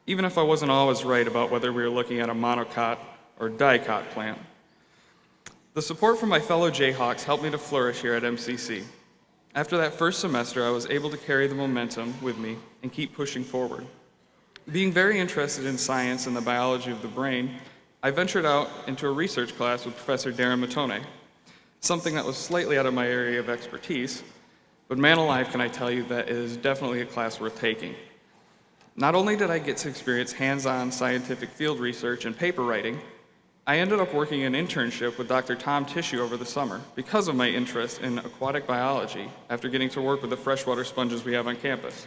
Even if I wasn't always right about whether we were looking at a monocot or dicot plant. The support from my fellow Jayhawks helped me to flourish here at MCC. After that first semester, I was able to carry the momentum with me and keep pushing forward. Being very interested in science and the biology of the brain, I ventured out into a research class with Professor Darren Matone, something that was slightly out of my area of expertise, but man alive can I tell you that it is definitely a class worth taking. Not only did I get to experience hands-on scientific field research and paper writing, I ended up working an internship with Dr. Tom Tissue over the summer because of my interest in aquatic biology after getting to work with the freshwater sponges we have on campus.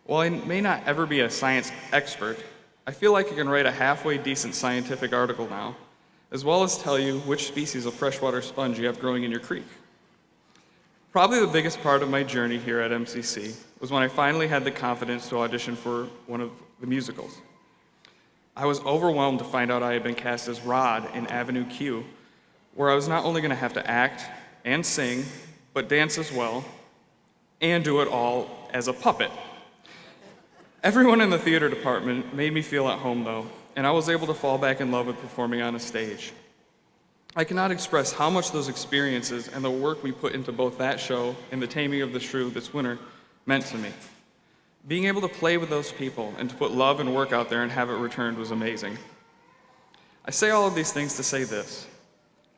While I may not ever be a science expert, I feel like I can write a halfway decent scientific article now, as well as tell you which species of freshwater sponge you have growing in your creek. Probably the biggest part of my journey here at MCC was when I finally had the confidence to audition for one of the musicals. I was overwhelmed to find out I had been cast as Rod in Avenue Q, where I was not only going to have to act and sing, but dance as well, and do it all as a puppet. Everyone in the theater department made me feel at home, though, and I was able to fall back in love with performing on a stage. I cannot express how much those experiences and the work we put into both that show and The Taming of the Shrew this winter meant to me. Being able to play with those people and to put love and work out there and have it returned was amazing. I say all of these things to say this.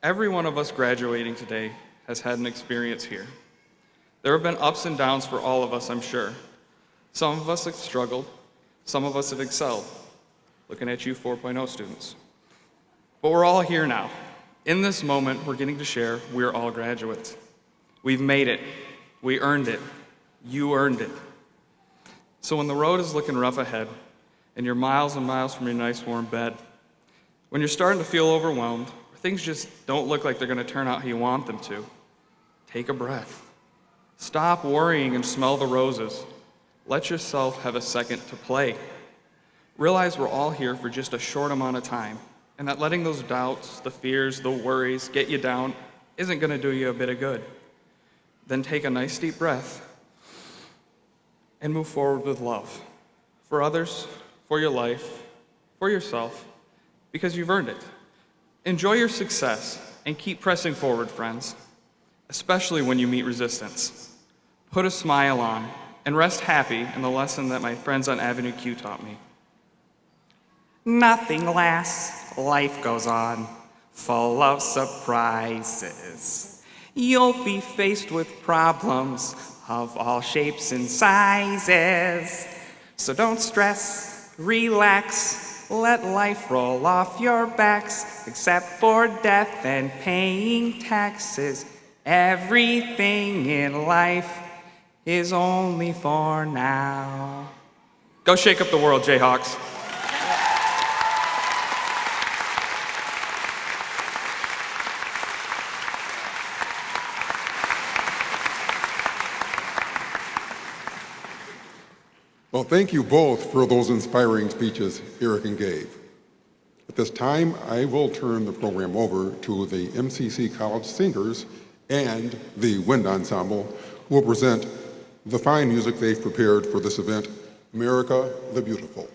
Every one of us graduating today has had an experience here. There have been ups and downs for all of us, I'm sure. Some of us have struggled, some of us have excelled. Looking at you 4.0 students. But we're all here now. In this moment, we're getting to share we're all graduates. We've made it. We earned it. You earned it. So when the road is looking rough ahead, and you're miles and miles from your nice warm bed, when you're starting to feel overwhelmed, or things just don't look like they're going to turn out how you want them to, take a breath. Stop worrying and smell the roses. Let yourself have a second to play. Realize we're all here for just a short amount of time, and that letting those doubts, the fears, the worries get you down isn't going to do you a bit of good. Then take a nice deep breath and move forward with love. For others, for your life, for yourself, because you've earned it. Enjoy your success and keep pressing forward, friends, especially when you meet resistance. Put a smile on and rest happy in the lesson that my friends on Avenue Q taught me. Nothing lasts, life goes on, full of surprises. You'll be faced with problems of all shapes and sizes. So don't stress, relax, let life roll off your backs, except for death and paying taxes. Everything in life is only for now. Go shake up the world, Jayhawks. Well, thank you both for those inspiring speeches Eric and Gabe. At this time, I will turn the program over to the MCC College Singers and the Wind Ensemble, who will present the fine music they've prepared for this event, America the Beautiful.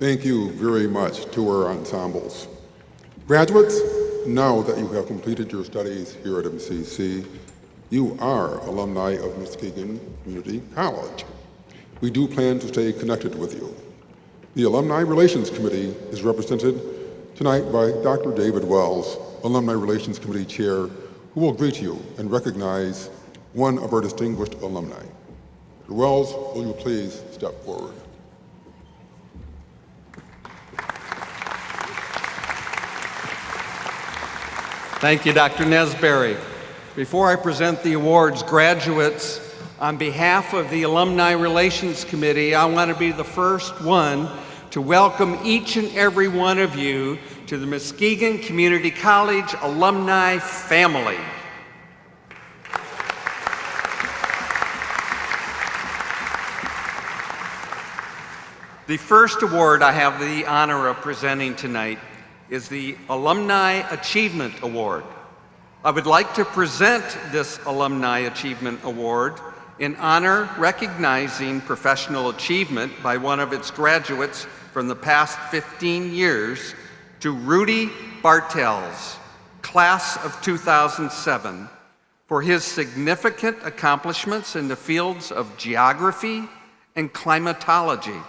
Thank you very much to our ensembles. Graduates, now that you have completed your studies here at MCC, you are alumni of Muskegon Community College. We do plan to stay connected with you. The Alumni Relations Committee is represented tonight by Dr. David Wells, Alumni Relations Committee Chair, who will greet you and recognize one of our distinguished alumni. Dr. Wells, will you please step forward? Thank you, Dr. Nesberry. Before I present the awards, graduates, on behalf of the Alumni Relations Committee, I want to be the first one to welcome each and every one of you to the Muskegon Community College alumni family. The first award I have the honor of presenting tonight is the Alumni Achievement Award. I would like to present this Alumni Achievement Award in honor recognizing professional achievement by one of its graduates from the past 15 years to Rudy Bartels, class of 2007, for his significant accomplishments in the fields of geography and climatology.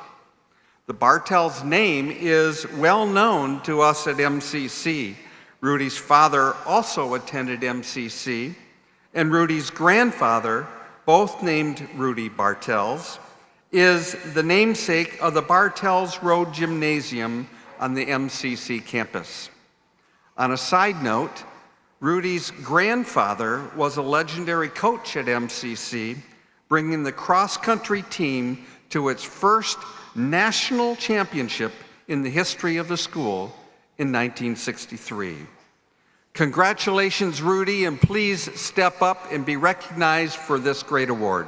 The Bartels name is well known to us at MCC. Rudy's father also attended MCC, and Rudy's grandfather, both named Rudy Bartels, is the namesake of the Bartels Road Gymnasium on the MCC campus. On a side note, Rudy's grandfather was a legendary coach at MCC, bringing the cross-country team to its first national championship in the history of the school in 1963. Congratulations, Rudy, and please step up and be recognized for this great award.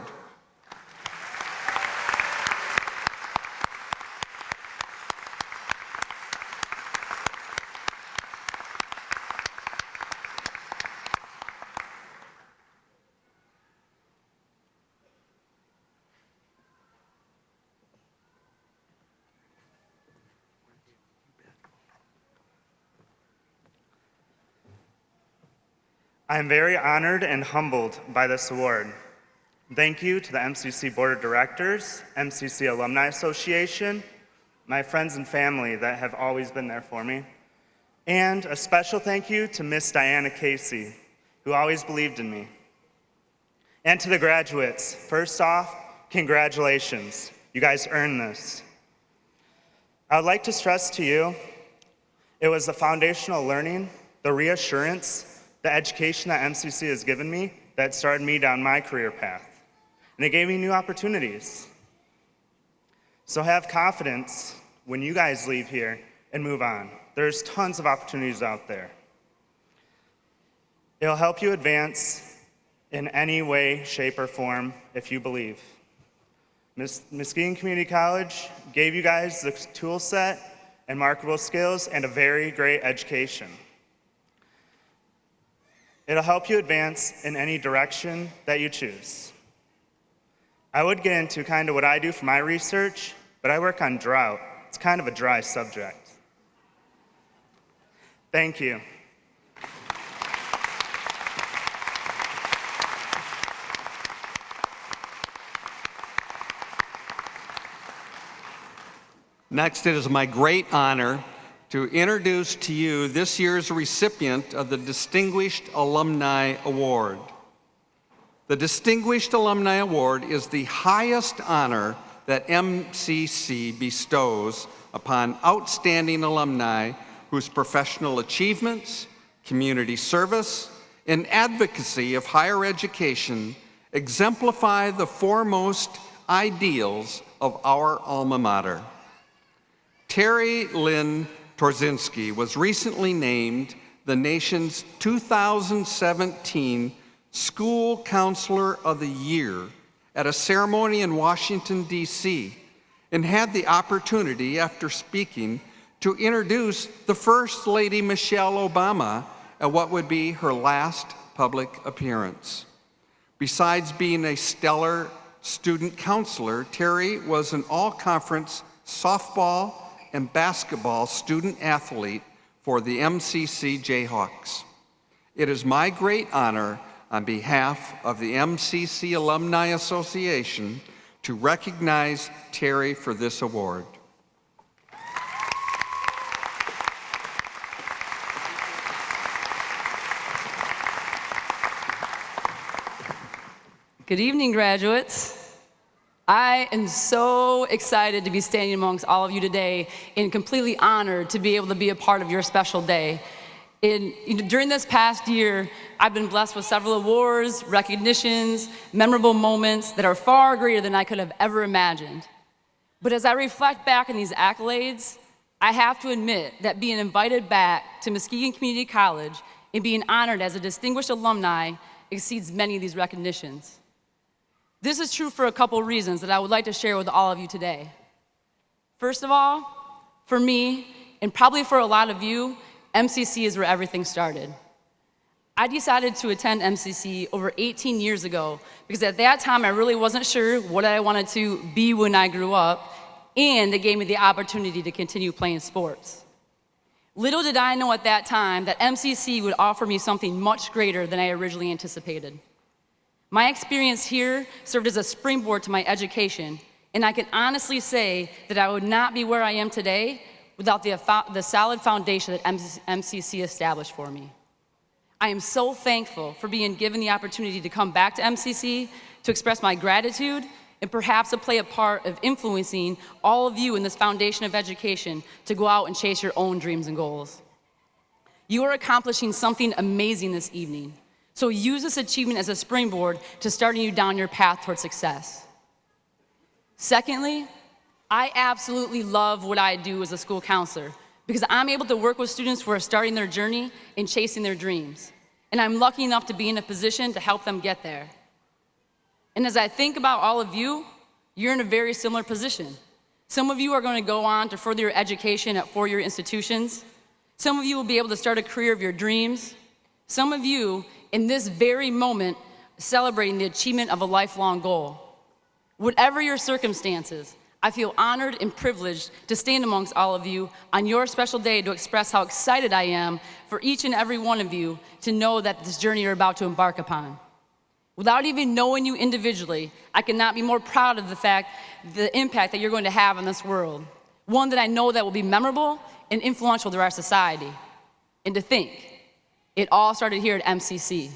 I am very honored and humbled by this award. Thank you to the MCC Board of Directors, MCC Alumni Association, my friends and family that have always been there for me, and a special thank you to Miss Diana Casey, who always believed in me. And to the graduates, first off, congratulations. You guys earned this. I would like to stress to you, it was the foundational learning, the reassurance, the education that MCC has given me that started me down my career path. And it gave me new opportunities. So have confidence when you guys leave here and move on. There's tons of opportunities out there. It'll help you advance in any way, shape, or form if you believe. Muskegon Community College gave you guys the tool set and marketable skills and a very great education. It'll help you advance in any direction that you choose. I would get into kind of what I do for my research, but I work on drought. It's kind of a dry subject. Thank you. Next, it is my great honor to introduce to you this year's recipient of the Distinguished Alumni Award. The Distinguished Alumni Award is the highest honor that MCC bestows upon outstanding alumni whose professional achievements, community service, and advocacy of higher education exemplify the foremost ideals of our alma mater. Terry Lynn Torzinski was recently named the nation's 2017 School Counselor of the Year at a ceremony in Washington, D.C., and had the opportunity, after speaking, to introduce the First Lady Michelle Obama at what would be her last public appearance. Besides being a stellar student counselor, Terry was an all-conference softball and basketball student athlete for the MCC Jayhawks. It is my great honor on behalf of the MCC Alumni Association to recognize Terry for this award. Good evening, graduates. I am so excited to be standing amongst all of you today and completely honored to be able to be a part of your special day. During this past year, I've been blessed with several awards, recognitions, memorable moments that are far greater than I could have ever imagined. But as I reflect back on these accolades, I have to admit that being invited back to Muskegon Community College and being honored as a distinguished alumni exceeds many of these recognitions. This is true for a couple reasons that I would like to share with all of you today. First of all, for me, and probably for a lot of you, MCC is where everything started. I decided to attend MCC over 18 years ago because at that time I really wasn't sure what I wanted to be when I grew up, and it gave me the opportunity to continue playing sports. Little did I know at that time that MCC would offer me something much greater than I originally anticipated. My experience here served as a springboard to my education, and I can honestly say that I would not be where I am today without the solid foundation that MCC established for me. I am so thankful for being given the opportunity to come back to MCC to express my gratitude and perhaps to play a part of influencing all of you in this foundation of education to go out and chase your own dreams and goals. You are accomplishing something amazing this evening. So use this achievement as a springboard to starting you down your path towards success. Secondly, I absolutely love what I do as a school counselor because I'm able to work with students who are starting their journey and chasing their dreams. And I'm lucky enough to be in a position to help them get there. And as I think about all of you, you're in a very similar position. Some of you are going to go on to further your education at four-year institutions. Some of you will be able to start a career of your dreams. Some of you, in this very moment, celebrating the achievement of a lifelong goal. Whatever your circumstances, I feel honored and privileged to stand amongst all of you on your special day to express how excited I am for each and every one of you to know that this journey you're about to embark upon. Without even knowing you individually, I cannot be more proud of the impact that you're going to have on this world. One that I know that will be memorable and influential to our society. And to think, it all started here at MCC.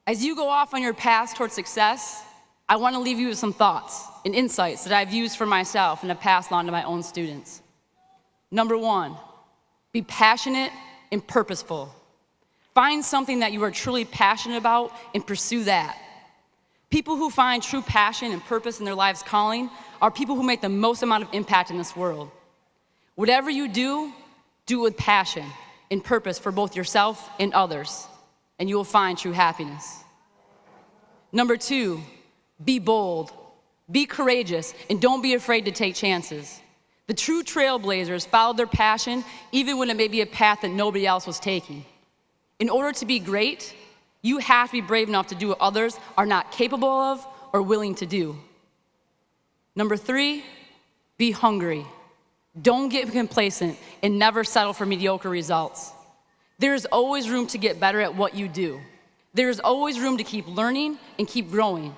As you go off on your path towards success, I want to leave you with some thoughts and insights that I've used for myself and have passed on to my own students. Number one, be passionate and purposeful. Find something that you are truly passionate about and pursue that. People who find true passion and purpose in their life's calling are people who make the most amount of impact in this world. Whatever you do, do it with passion and purpose for both yourself and others, and you will find true happiness. Number two, be bold, be courageous, and don't be afraid to take chances. The true trailblazers followed their passion even when it may be a path that nobody else was taking. In order to be great, you have to be brave enough to do what others are not capable of or willing to do. Number three, be hungry. Don't get complacent and never settle for mediocre results. There's always room to get better at what you do. There's always room to keep learning and keep growing.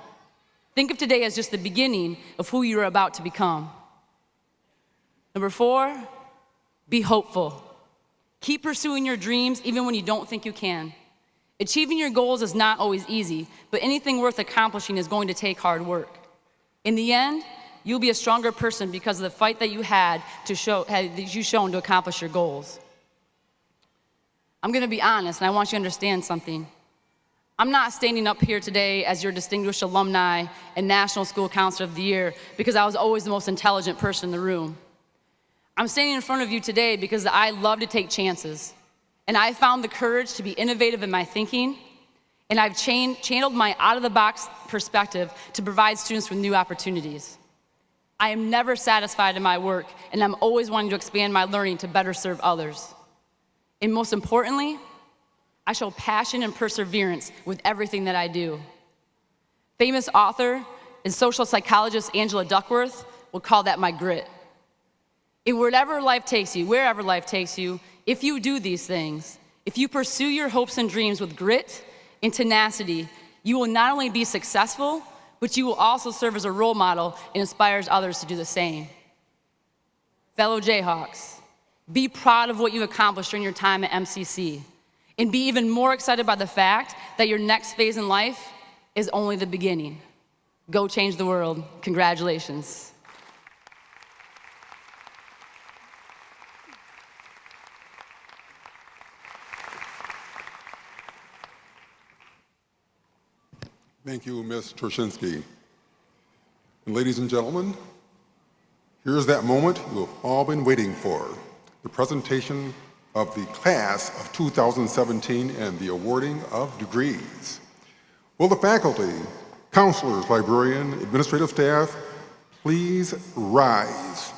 Think of today as just the beginning of who you're about to become. Number four, be hopeful. Keep pursuing your dreams even when you don't think you can. Achieving your goals is not always easy, but anything worth accomplishing is going to take hard work. In the end, you'll be a stronger person because of the fight that you had shown to accomplish your goals. I'm going to be honest, and I want you to understand something. I'm not standing up here today as your distinguished alumni and National School Counselor of the Year because I was always the most intelligent person in the room. I'm standing in front of you today because I love to take chances, and I found the courage to be innovative in my thinking, and I've channeled my out-of-the-box perspective to provide students with new opportunities. I am never satisfied in my work, and I'm always wanting to expand my learning to better serve others. And most importantly, I show passion and perseverance with everything that I do. Famous author and social psychologist Angela Duckworth would call that my grit. In wherever life takes you, if you do these things, if you pursue your hopes and dreams with grit and tenacity, you will not only be successful, but you will also serve as a role model and inspires others to do the same. Fellow Jayhawks, be proud of what you've accomplished during your time at MCC, and be even more excited by the fact that your next phase in life is only the beginning. Go change the world. Congratulations. Thank you, Ms. Troszczynski. And ladies and gentlemen, here's that moment you have all been waiting for, the presentation of the class of 2017 and the awarding of degrees. Will the faculty, counselors, librarian, administrative staff, please rise.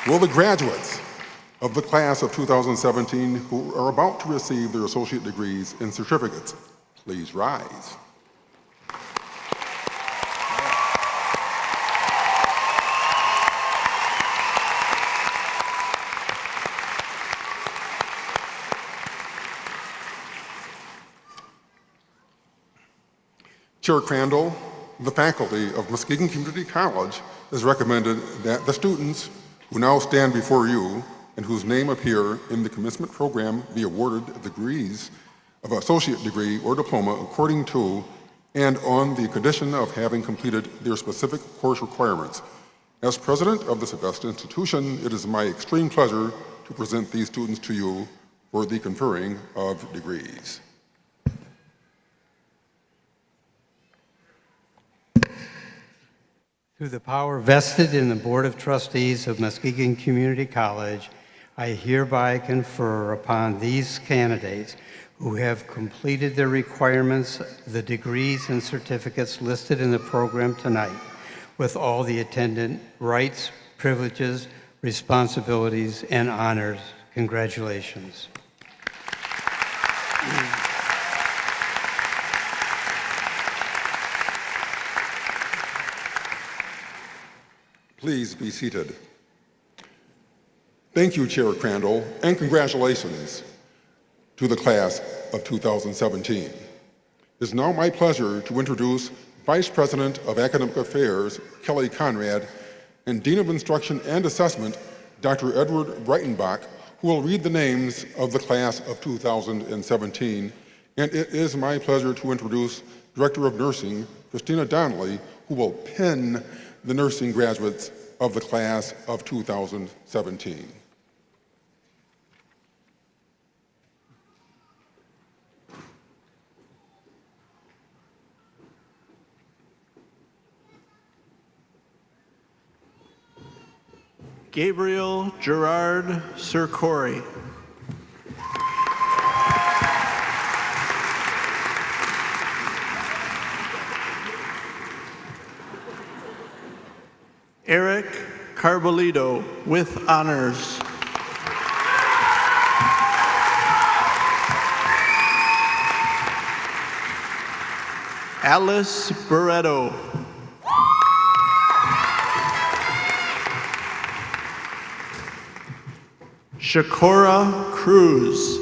Will the graduates of the class of 2017 who are about to receive their associate degrees and certificates please rise? Chair Crandall, the faculty of Muskegon Community College has recommended that the students who now stand before you and whose name appear in the commencement program be awarded degrees of associate degree or diploma according to and on the condition of having completed their specific course requirements. As president of this august institution, it is my extreme pleasure to present these students to you for the conferring of degrees. Through the power vested in the Board of Trustees of Muskegon Community College, I hereby confer upon these candidates who have completed their requirements the degrees and certificates listed in the program tonight, with all the attendant rights, privileges, responsibilities, and honors. Congratulations. Please be seated. Thank you, Chair Crandall, and congratulations to the class of 2017. It is now my pleasure to introduce Vice President of Academic Affairs, Kelly Conrad, and Dean of Instruction and Assessment, Dr. Edward Breitenbach, who will read the names of the class of 2017. And it is my pleasure to introduce Director of Nursing, Christina Donnelly, who will pin the nursing graduates of the class of 2017. Gabriel Gerard Sircori. Eric Carbolito with honors. Alice Barreto. Shakora Cruz.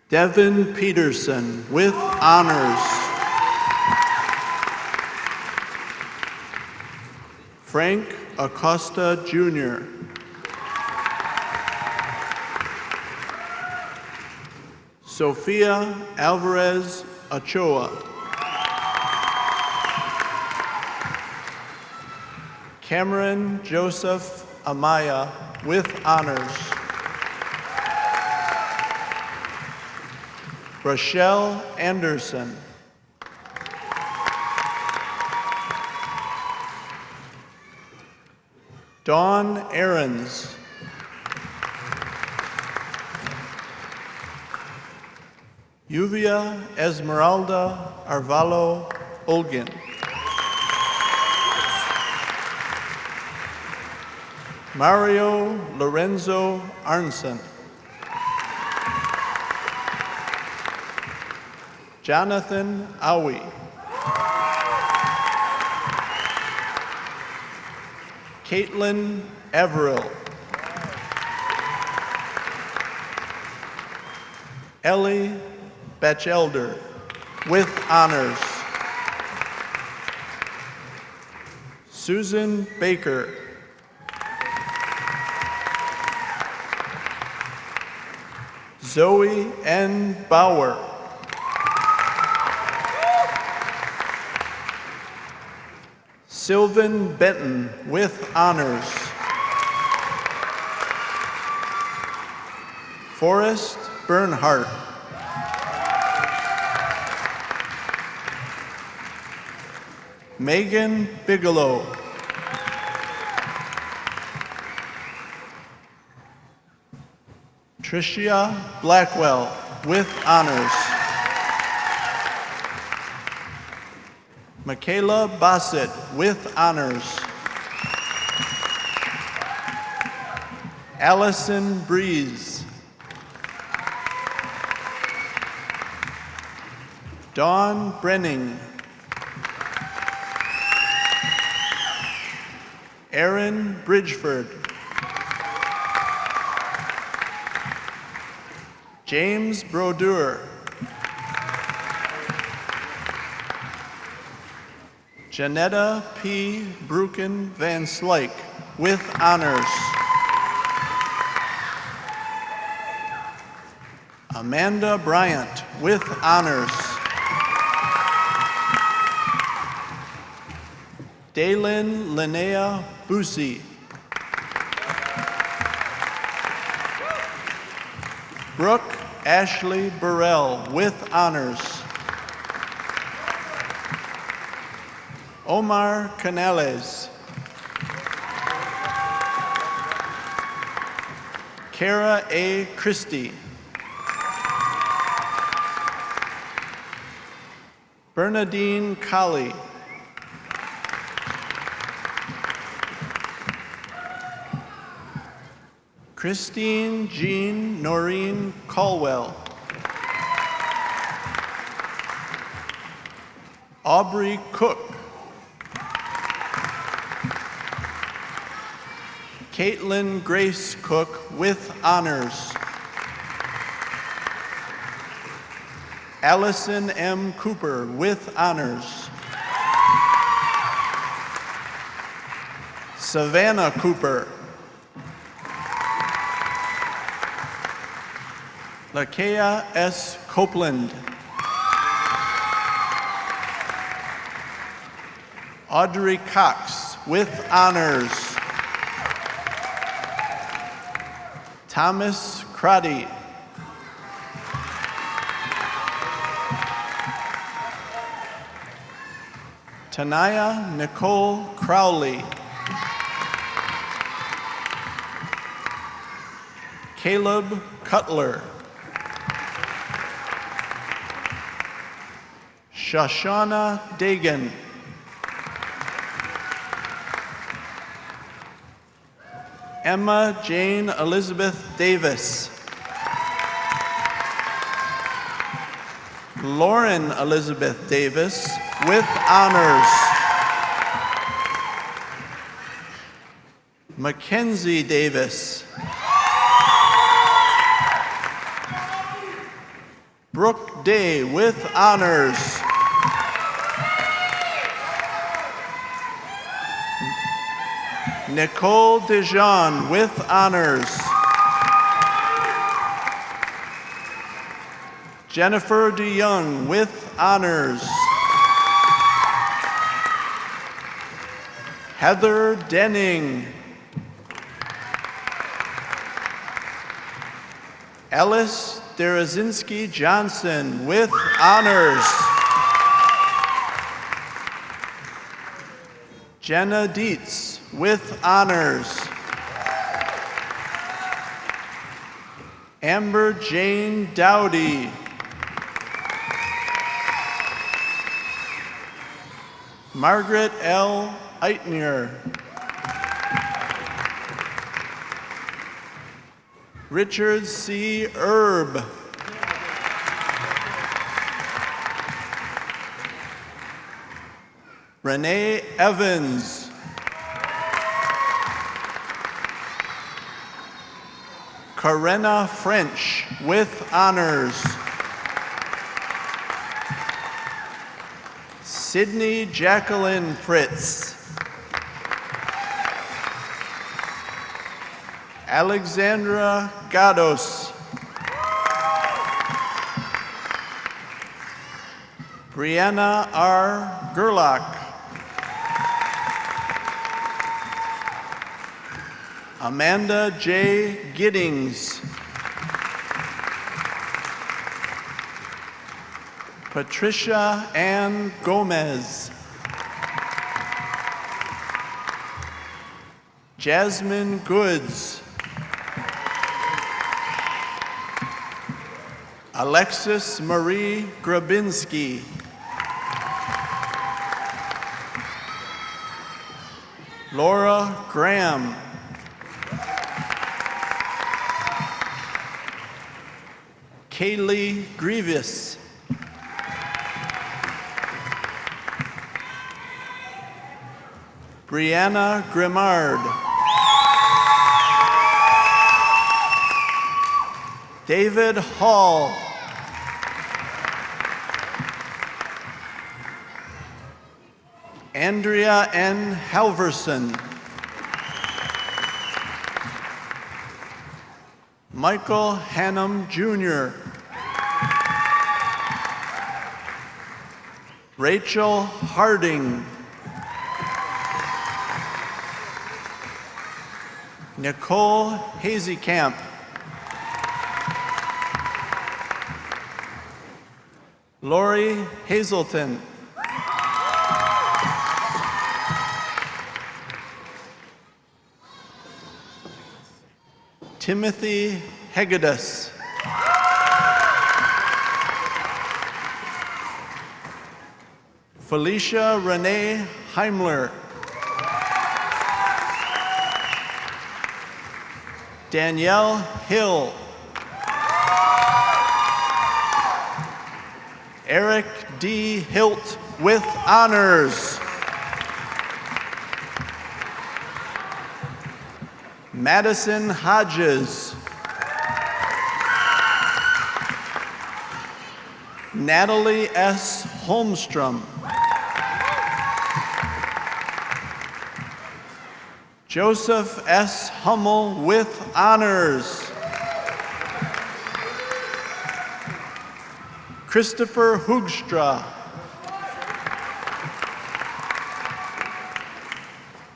Devin Peterson with honors. Frank Acosta Jr. Sofia Alvarez Ochoa. Cameron Joseph Amaya with honors. Rochelle Anderson. Dawn Ahrens. Yuvia Esmeralda Arvalo Olgin. Mario Lorenzo Arnson. Jonathan Awi. Caitlin Averill. Ellie Batchelder with honors. Susan Baker. Zoe N. Bauer. Sylvan Benton with honors. Forrest Bernhardt. Megan Bigelow. Tricia Blackwell with honors. Michaela Bassett with honors. Allison Breeze. Dawn Brenning. Aaron Bridgeford. James Brodeur. Janetta P. Bruken Van Slyke with honors. Amanda Bryant with honors. Daylin Linnea Busey. Brooke Ashley Burrell with honors. Omar Canales. Kara A. Christie. Bernadine Colley. Christine Jean Noreen Caldwell. Aubrey Cook. Caitlin Grace Cook with honors. Allison M. Cooper with honors. Savannah Cooper. Lakea S. Copeland. Audrey Cox with honors. Thomas Crotty. Tanaya Nicole Crowley. Caleb Cutler. Shoshana Dagan. Emma Jane Elizabeth Davis. Lauren Elizabeth Davis with honors. Mackenzie Davis. Brooke Day with honors. Nicole Dijon with honors. Jennifer DeYoung with honors. Heather Denning. Ellis Derazinski Johnson with honors. Jenna Dietz with honors. Amber Jane Dowdy. Margaret L. Eitner. Richard C. Erb. Renee Evans. Karenna French with honors. Sydney Jacqueline Fritz. Alexandra Gados. Brianna R. Gerlach. Amanda J. Giddings. Patricia Ann Gomez. Jasmine Goods. Alexis Marie Grabinski. Laura Graham. Kaylee Grievous. Brianna Grimard. David Hall. Andrea N. Halverson. Michael Hannum Jr. Rachel Harding. Nicole Hazekamp. Lori Hazelton. Timothy Hegedus. Felicia Renee Heimler. Danielle Hill. Eric D. Hilt with honors. Madison Hodges. Natalie S. Holmstrom. Joseph S. Hummel with honors. Christopher Hoogstra.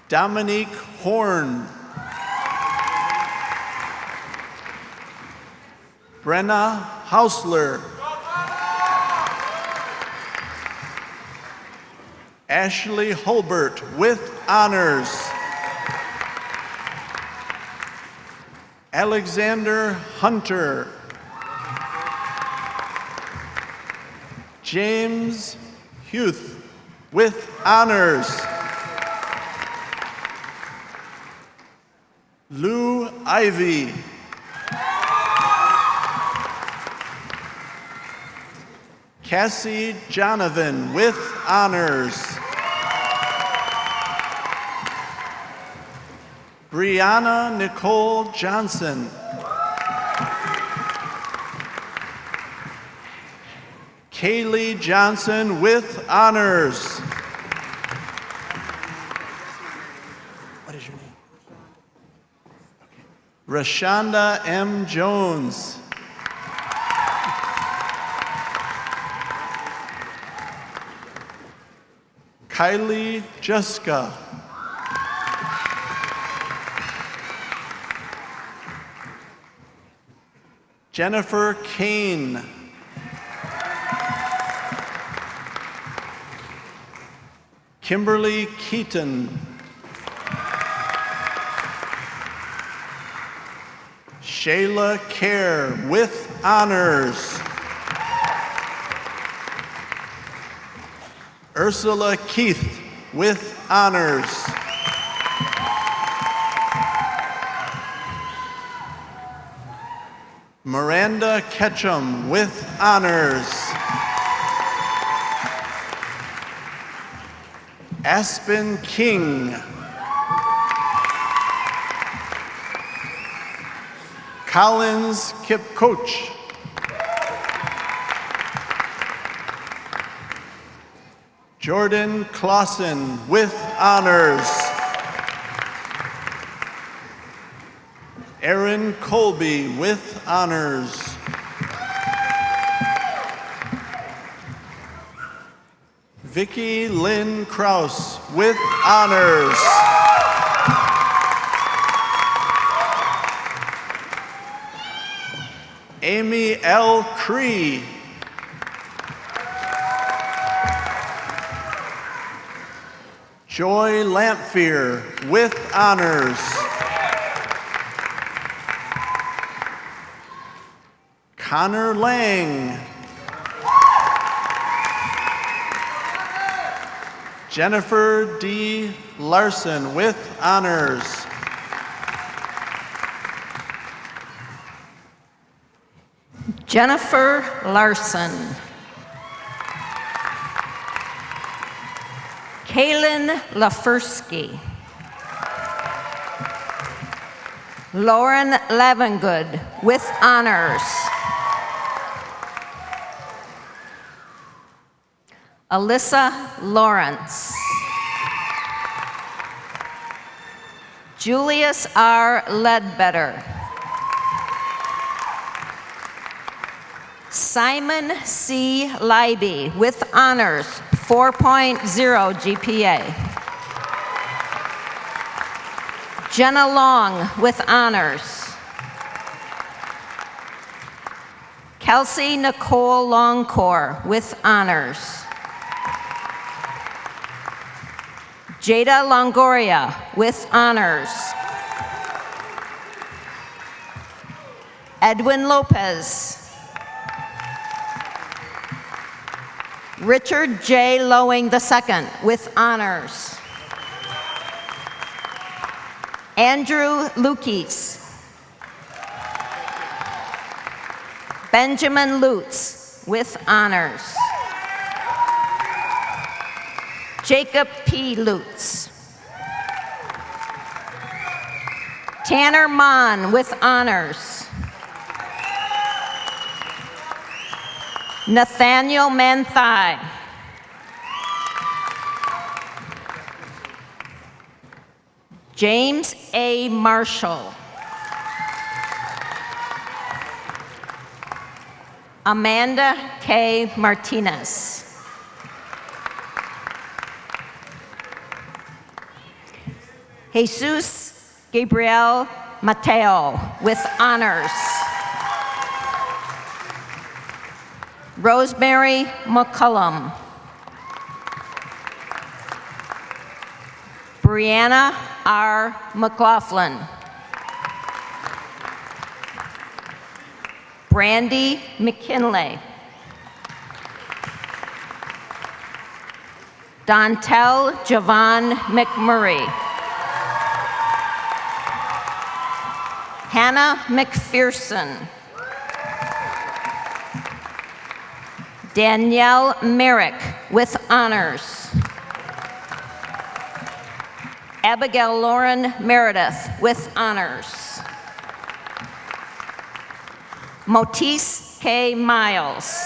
Dominique Horn. Brenna Hausler. Ashley Holbert with honors. Alexander Hunter. James Huth with honors. Lou Ivy. Cassie Jonovan with honors. Brianna Nicole Johnson. Kaylee Johnson with honors. What is your name? Okay. Rashonda M. Jones. Kylie Juska. Jennifer Kane. Kimberly Keaton. Shayla Kerr with honors. Ursula Keith with honors. Miranda Ketchum with honors. Aspen King. Collins Kipkoch. Jordan Clausen with honors. Aaron Colby with honors. Vicki Lynn Kraus with honors. Amy L. Cree. Joy Lamphere with honors. Connor Lang. Jennifer D. Larson with honors. Jennifer Larson. Kaylin Lafursky. Lauren Lavengood with honors. Alyssa Lawrence. Julius R. Ledbetter. Simon C. Leiby with honors, 4.0 GPA. Jenna Long with honors. Kelsey Nicole Longcore with honors. Jada Longoria with honors. Edwin Lopez. Richard J. Lowing II with honors. Andrew Lukes. Benjamin Lutz with honors. Jacob P. Lutz. Tanner Mon with honors. Nathaniel Manthai. James A. Marshall. Amanda K. Martinez. Jesus Gabriel Mateo with honors. Rosemary McCullum. Brianna R. McLaughlin. Brandy McKinley. Dontel Javon McMurray. Hannah McPherson. Danielle Merrick with honors. Abigail Lauren Meredith with honors. Motis K. Miles.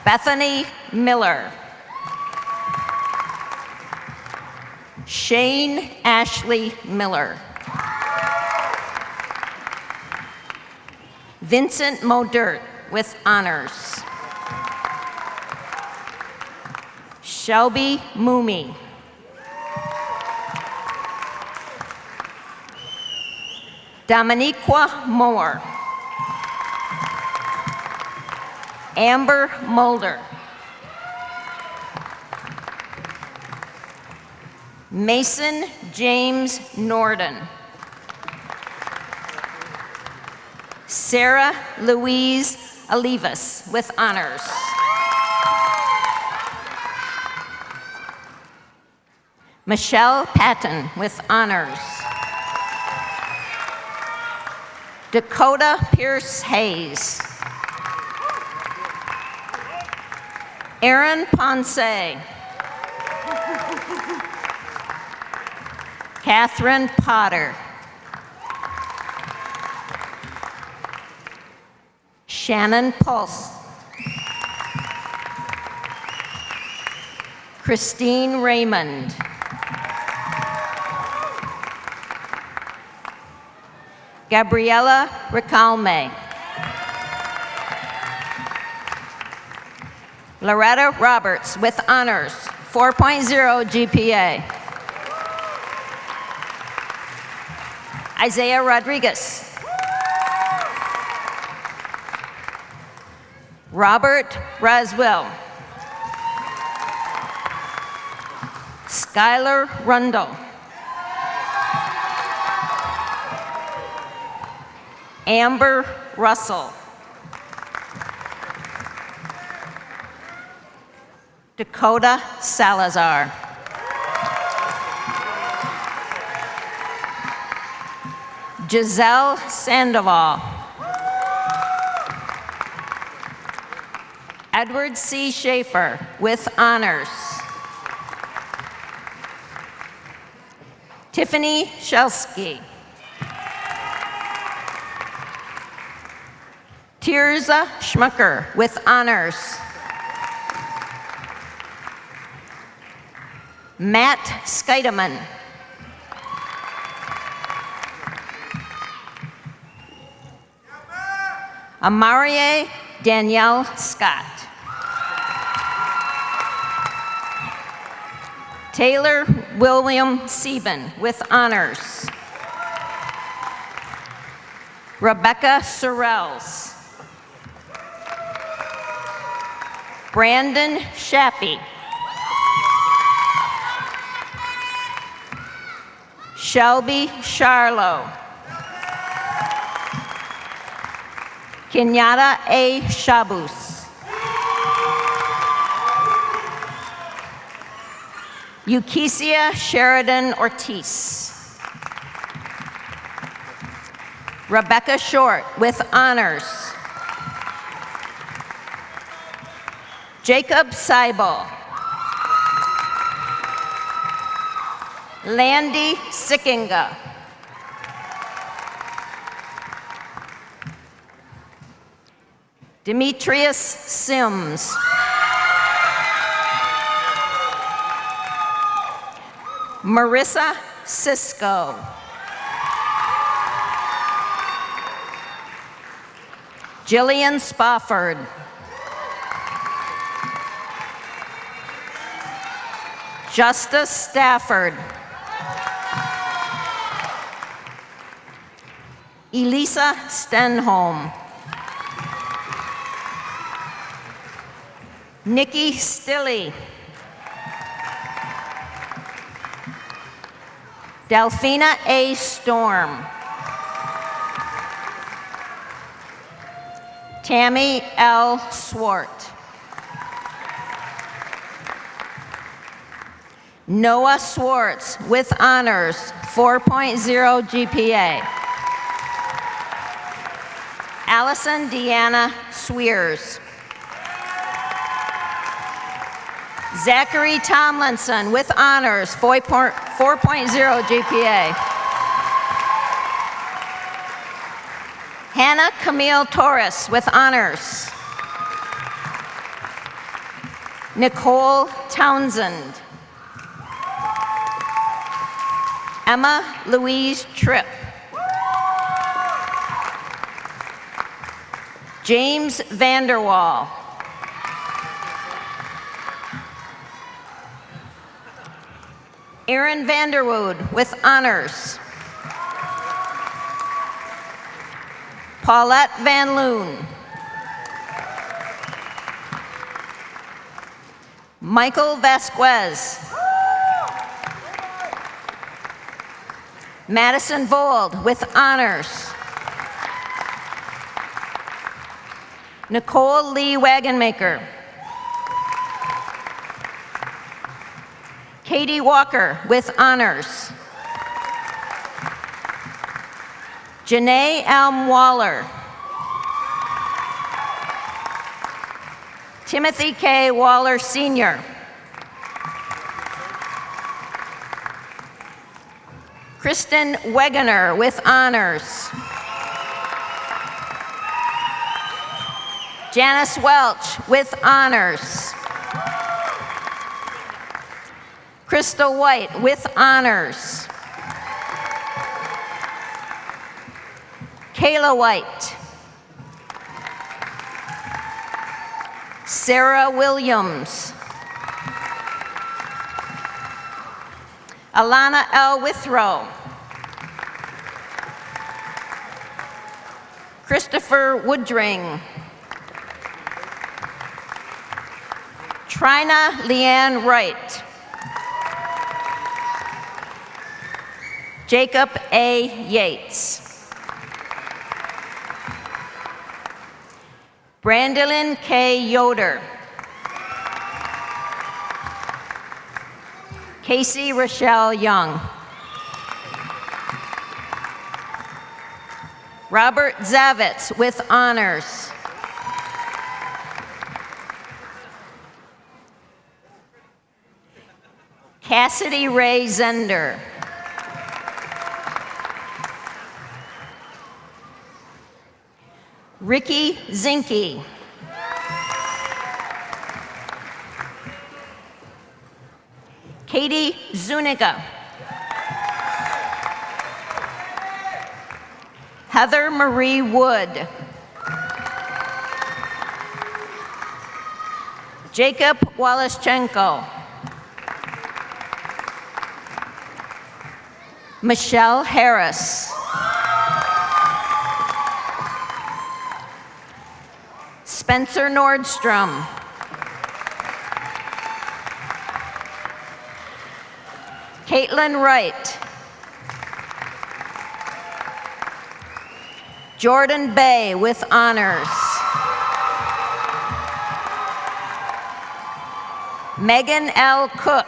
Bethany Miller. Shane Ashley Miller. Vincent Modert with honors. Shelby Moomey. Dominiqua Moore. Amber Mulder. Mason James Norden. Sarah Louise Olivas with honors. Michelle Patton with honors. Dakota Pierce Hayes. Aaron Ponce. Catherine Potter. Shannon Pulse. Christine Raymond. Gabriella Ricalme. Loretta Roberts with honors, 4.0 GPA. Isaiah Rodriguez. Robert Raswell. Skylar Rundle. Amber Russell. Dakota Salazar. Giselle Sandoval. Edward C. Schaefer with honors. Tiffany Shelsky. Tirza Schmucker with honors. Matt Skeideman. Amarie Danielle Scott. Taylor William Sieben with honors. Rebecca Sorrells. Brandon Shappy. Shelby Charlo. Kenyatta A. Shabus. Eukisia Sheridan Ortiz. Rebecca Short with honors. Jacob Seibel. Landy Sickinga. Demetrius Sims. Marissa Cisco. Jillian Spofford. Justice Stafford. Elisa Stenholm. Nikki Stilley. Delphina A. Storm. Tammy L. Swart. Noah Swartz with honors, 4.0 GPA. Allison Deanna Swears. Zachary Tomlinson with honors, 4.0 GPA. Hannah Camille Torres with honors. Nicole Townsend. Emma Louise Tripp. James Vanderwall. Aaron Vanderwood with honors. Paulette Van Loon. Michael Vasquez. Madison Vold with honors. Nicole Lee Wagonmaker. Katie Walker with honors. Janae Elm Waller. Timothy K. Waller Sr. Kristen Wegener with honors. Janice Welch with honors. Crystal White with honors. Kayla White. Sarah Williams. Alana L. Withrow. Christopher Woodring. Trina Leanne Wright. Jacob A. Yates. Brandolyn K. Yoder. Casey Rochelle Young. Robert Zavitz with honors. Cassidy Ray Zender. Ricky Zinke. Katie Zuniga. Heather Marie Wood. Jacob Walaschenko. Michelle Harris. Spencer Nordstrom. Caitlin Wright. Jordan Bay with honors. Megan L. Cook.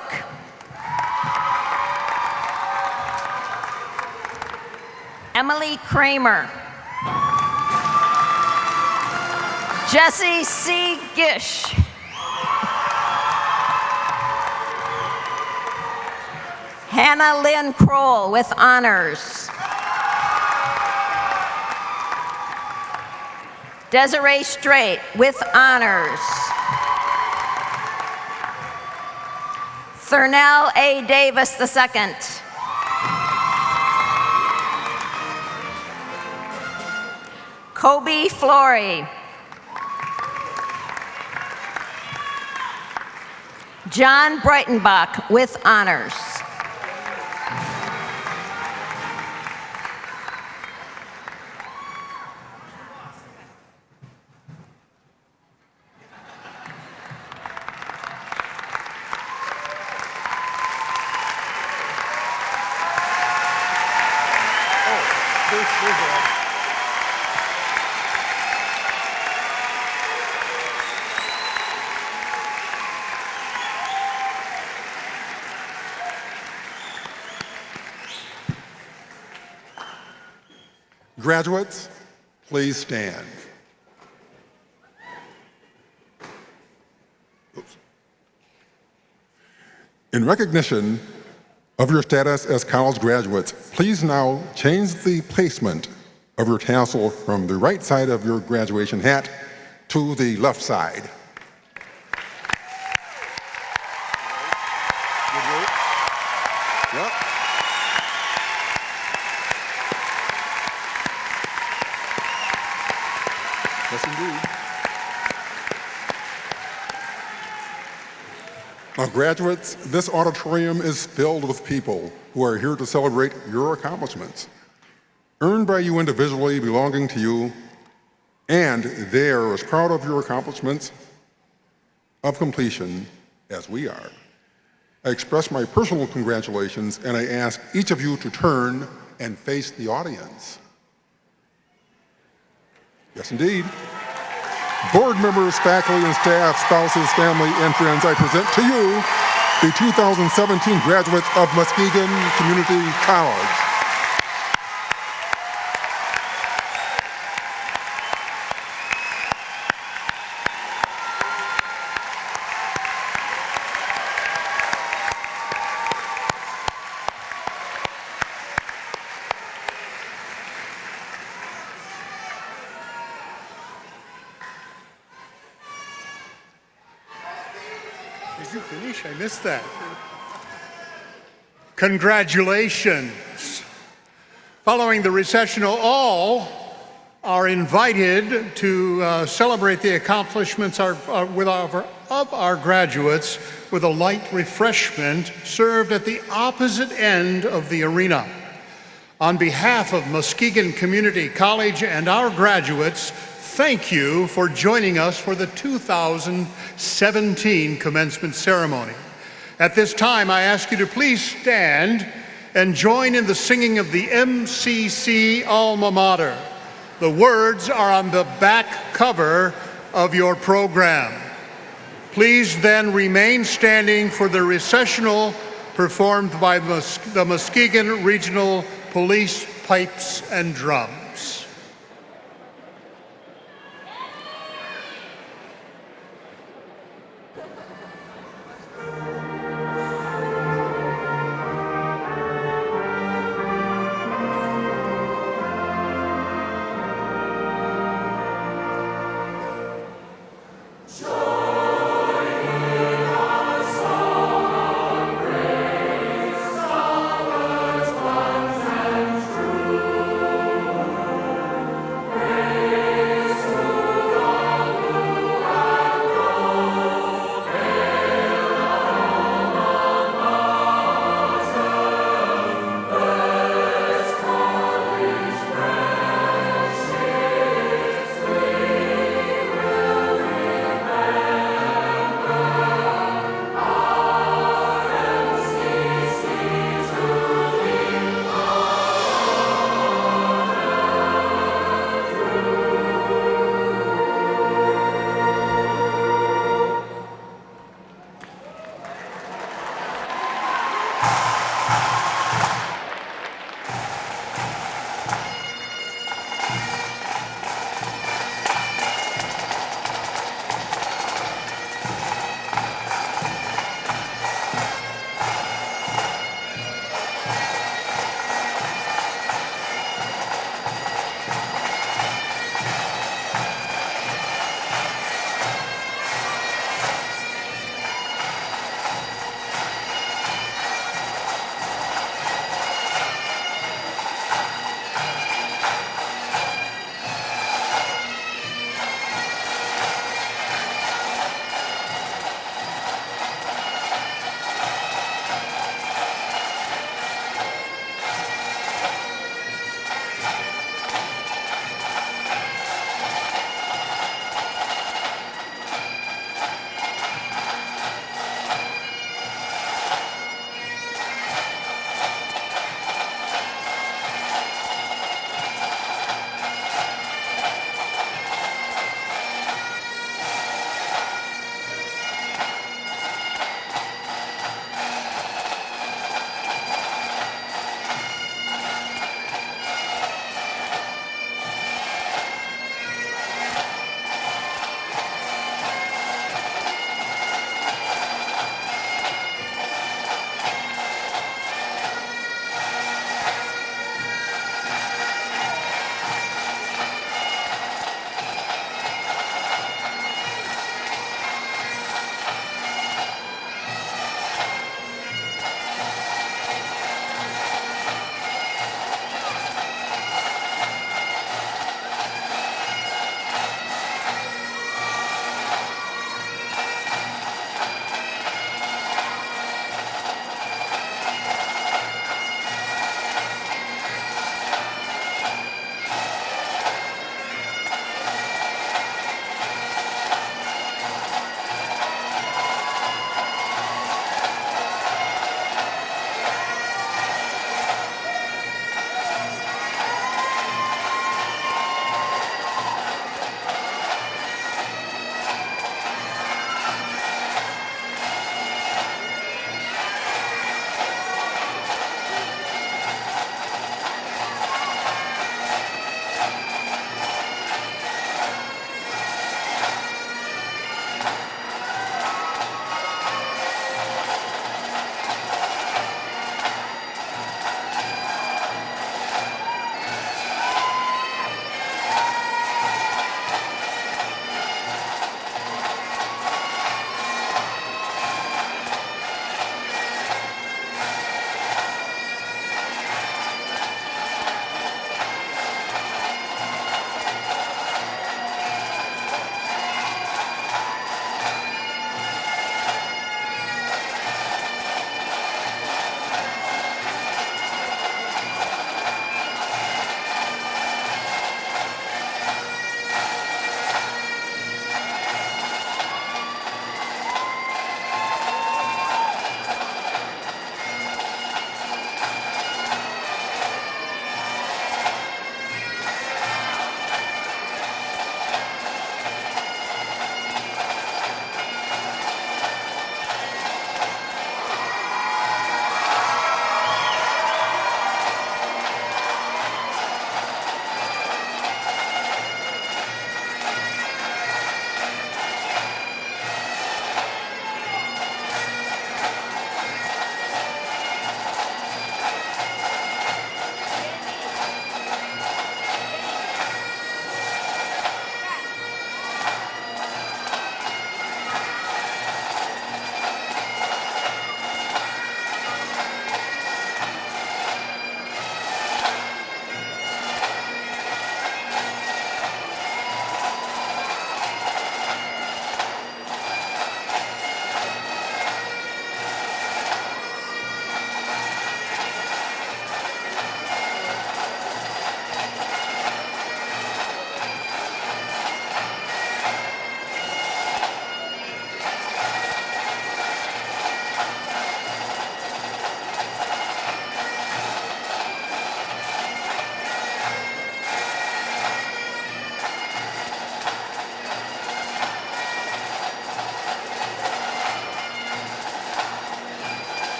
Emily Kramer. Jesse C. Gish. Hannah Lynn Kroll with honors. Desiree Straight with honors. Thurnell A. Davis II. Kobe Flory. John Breitenbach with honors. Graduates, please stand. Oops. In recognition of your status as college graduates, please now change the placement of your tassel from the right side of your graduation hat to the left side. Yep. Yes, indeed. Now, graduates, this auditorium is filled with people who are here to celebrate your accomplishments, earned by you individually, belonging to you, and they are as proud of your accomplishments of completion as we are. I express my personal congratulations, and I ask each of you to turn and face the audience. Yes, indeed. Board members, faculty and staff, spouses, family, and friends, I present to you the 2017 graduates of Muskegon Community College. Did you finish? I missed that. Congratulations. Following the recessional, all are invited to celebrate the accomplishments of our graduates with a light refreshment served at the opposite end of the arena. On behalf of Muskegon Community College and our graduates, thank you for joining us for the 2017 Commencement Ceremony. At this time, I ask you to please stand and join in the singing of the MCC Alma Mater. The words are on the back cover of your program. Please then remain standing for the recessional performed by the Muskegon Regional Police Pipes and Drums.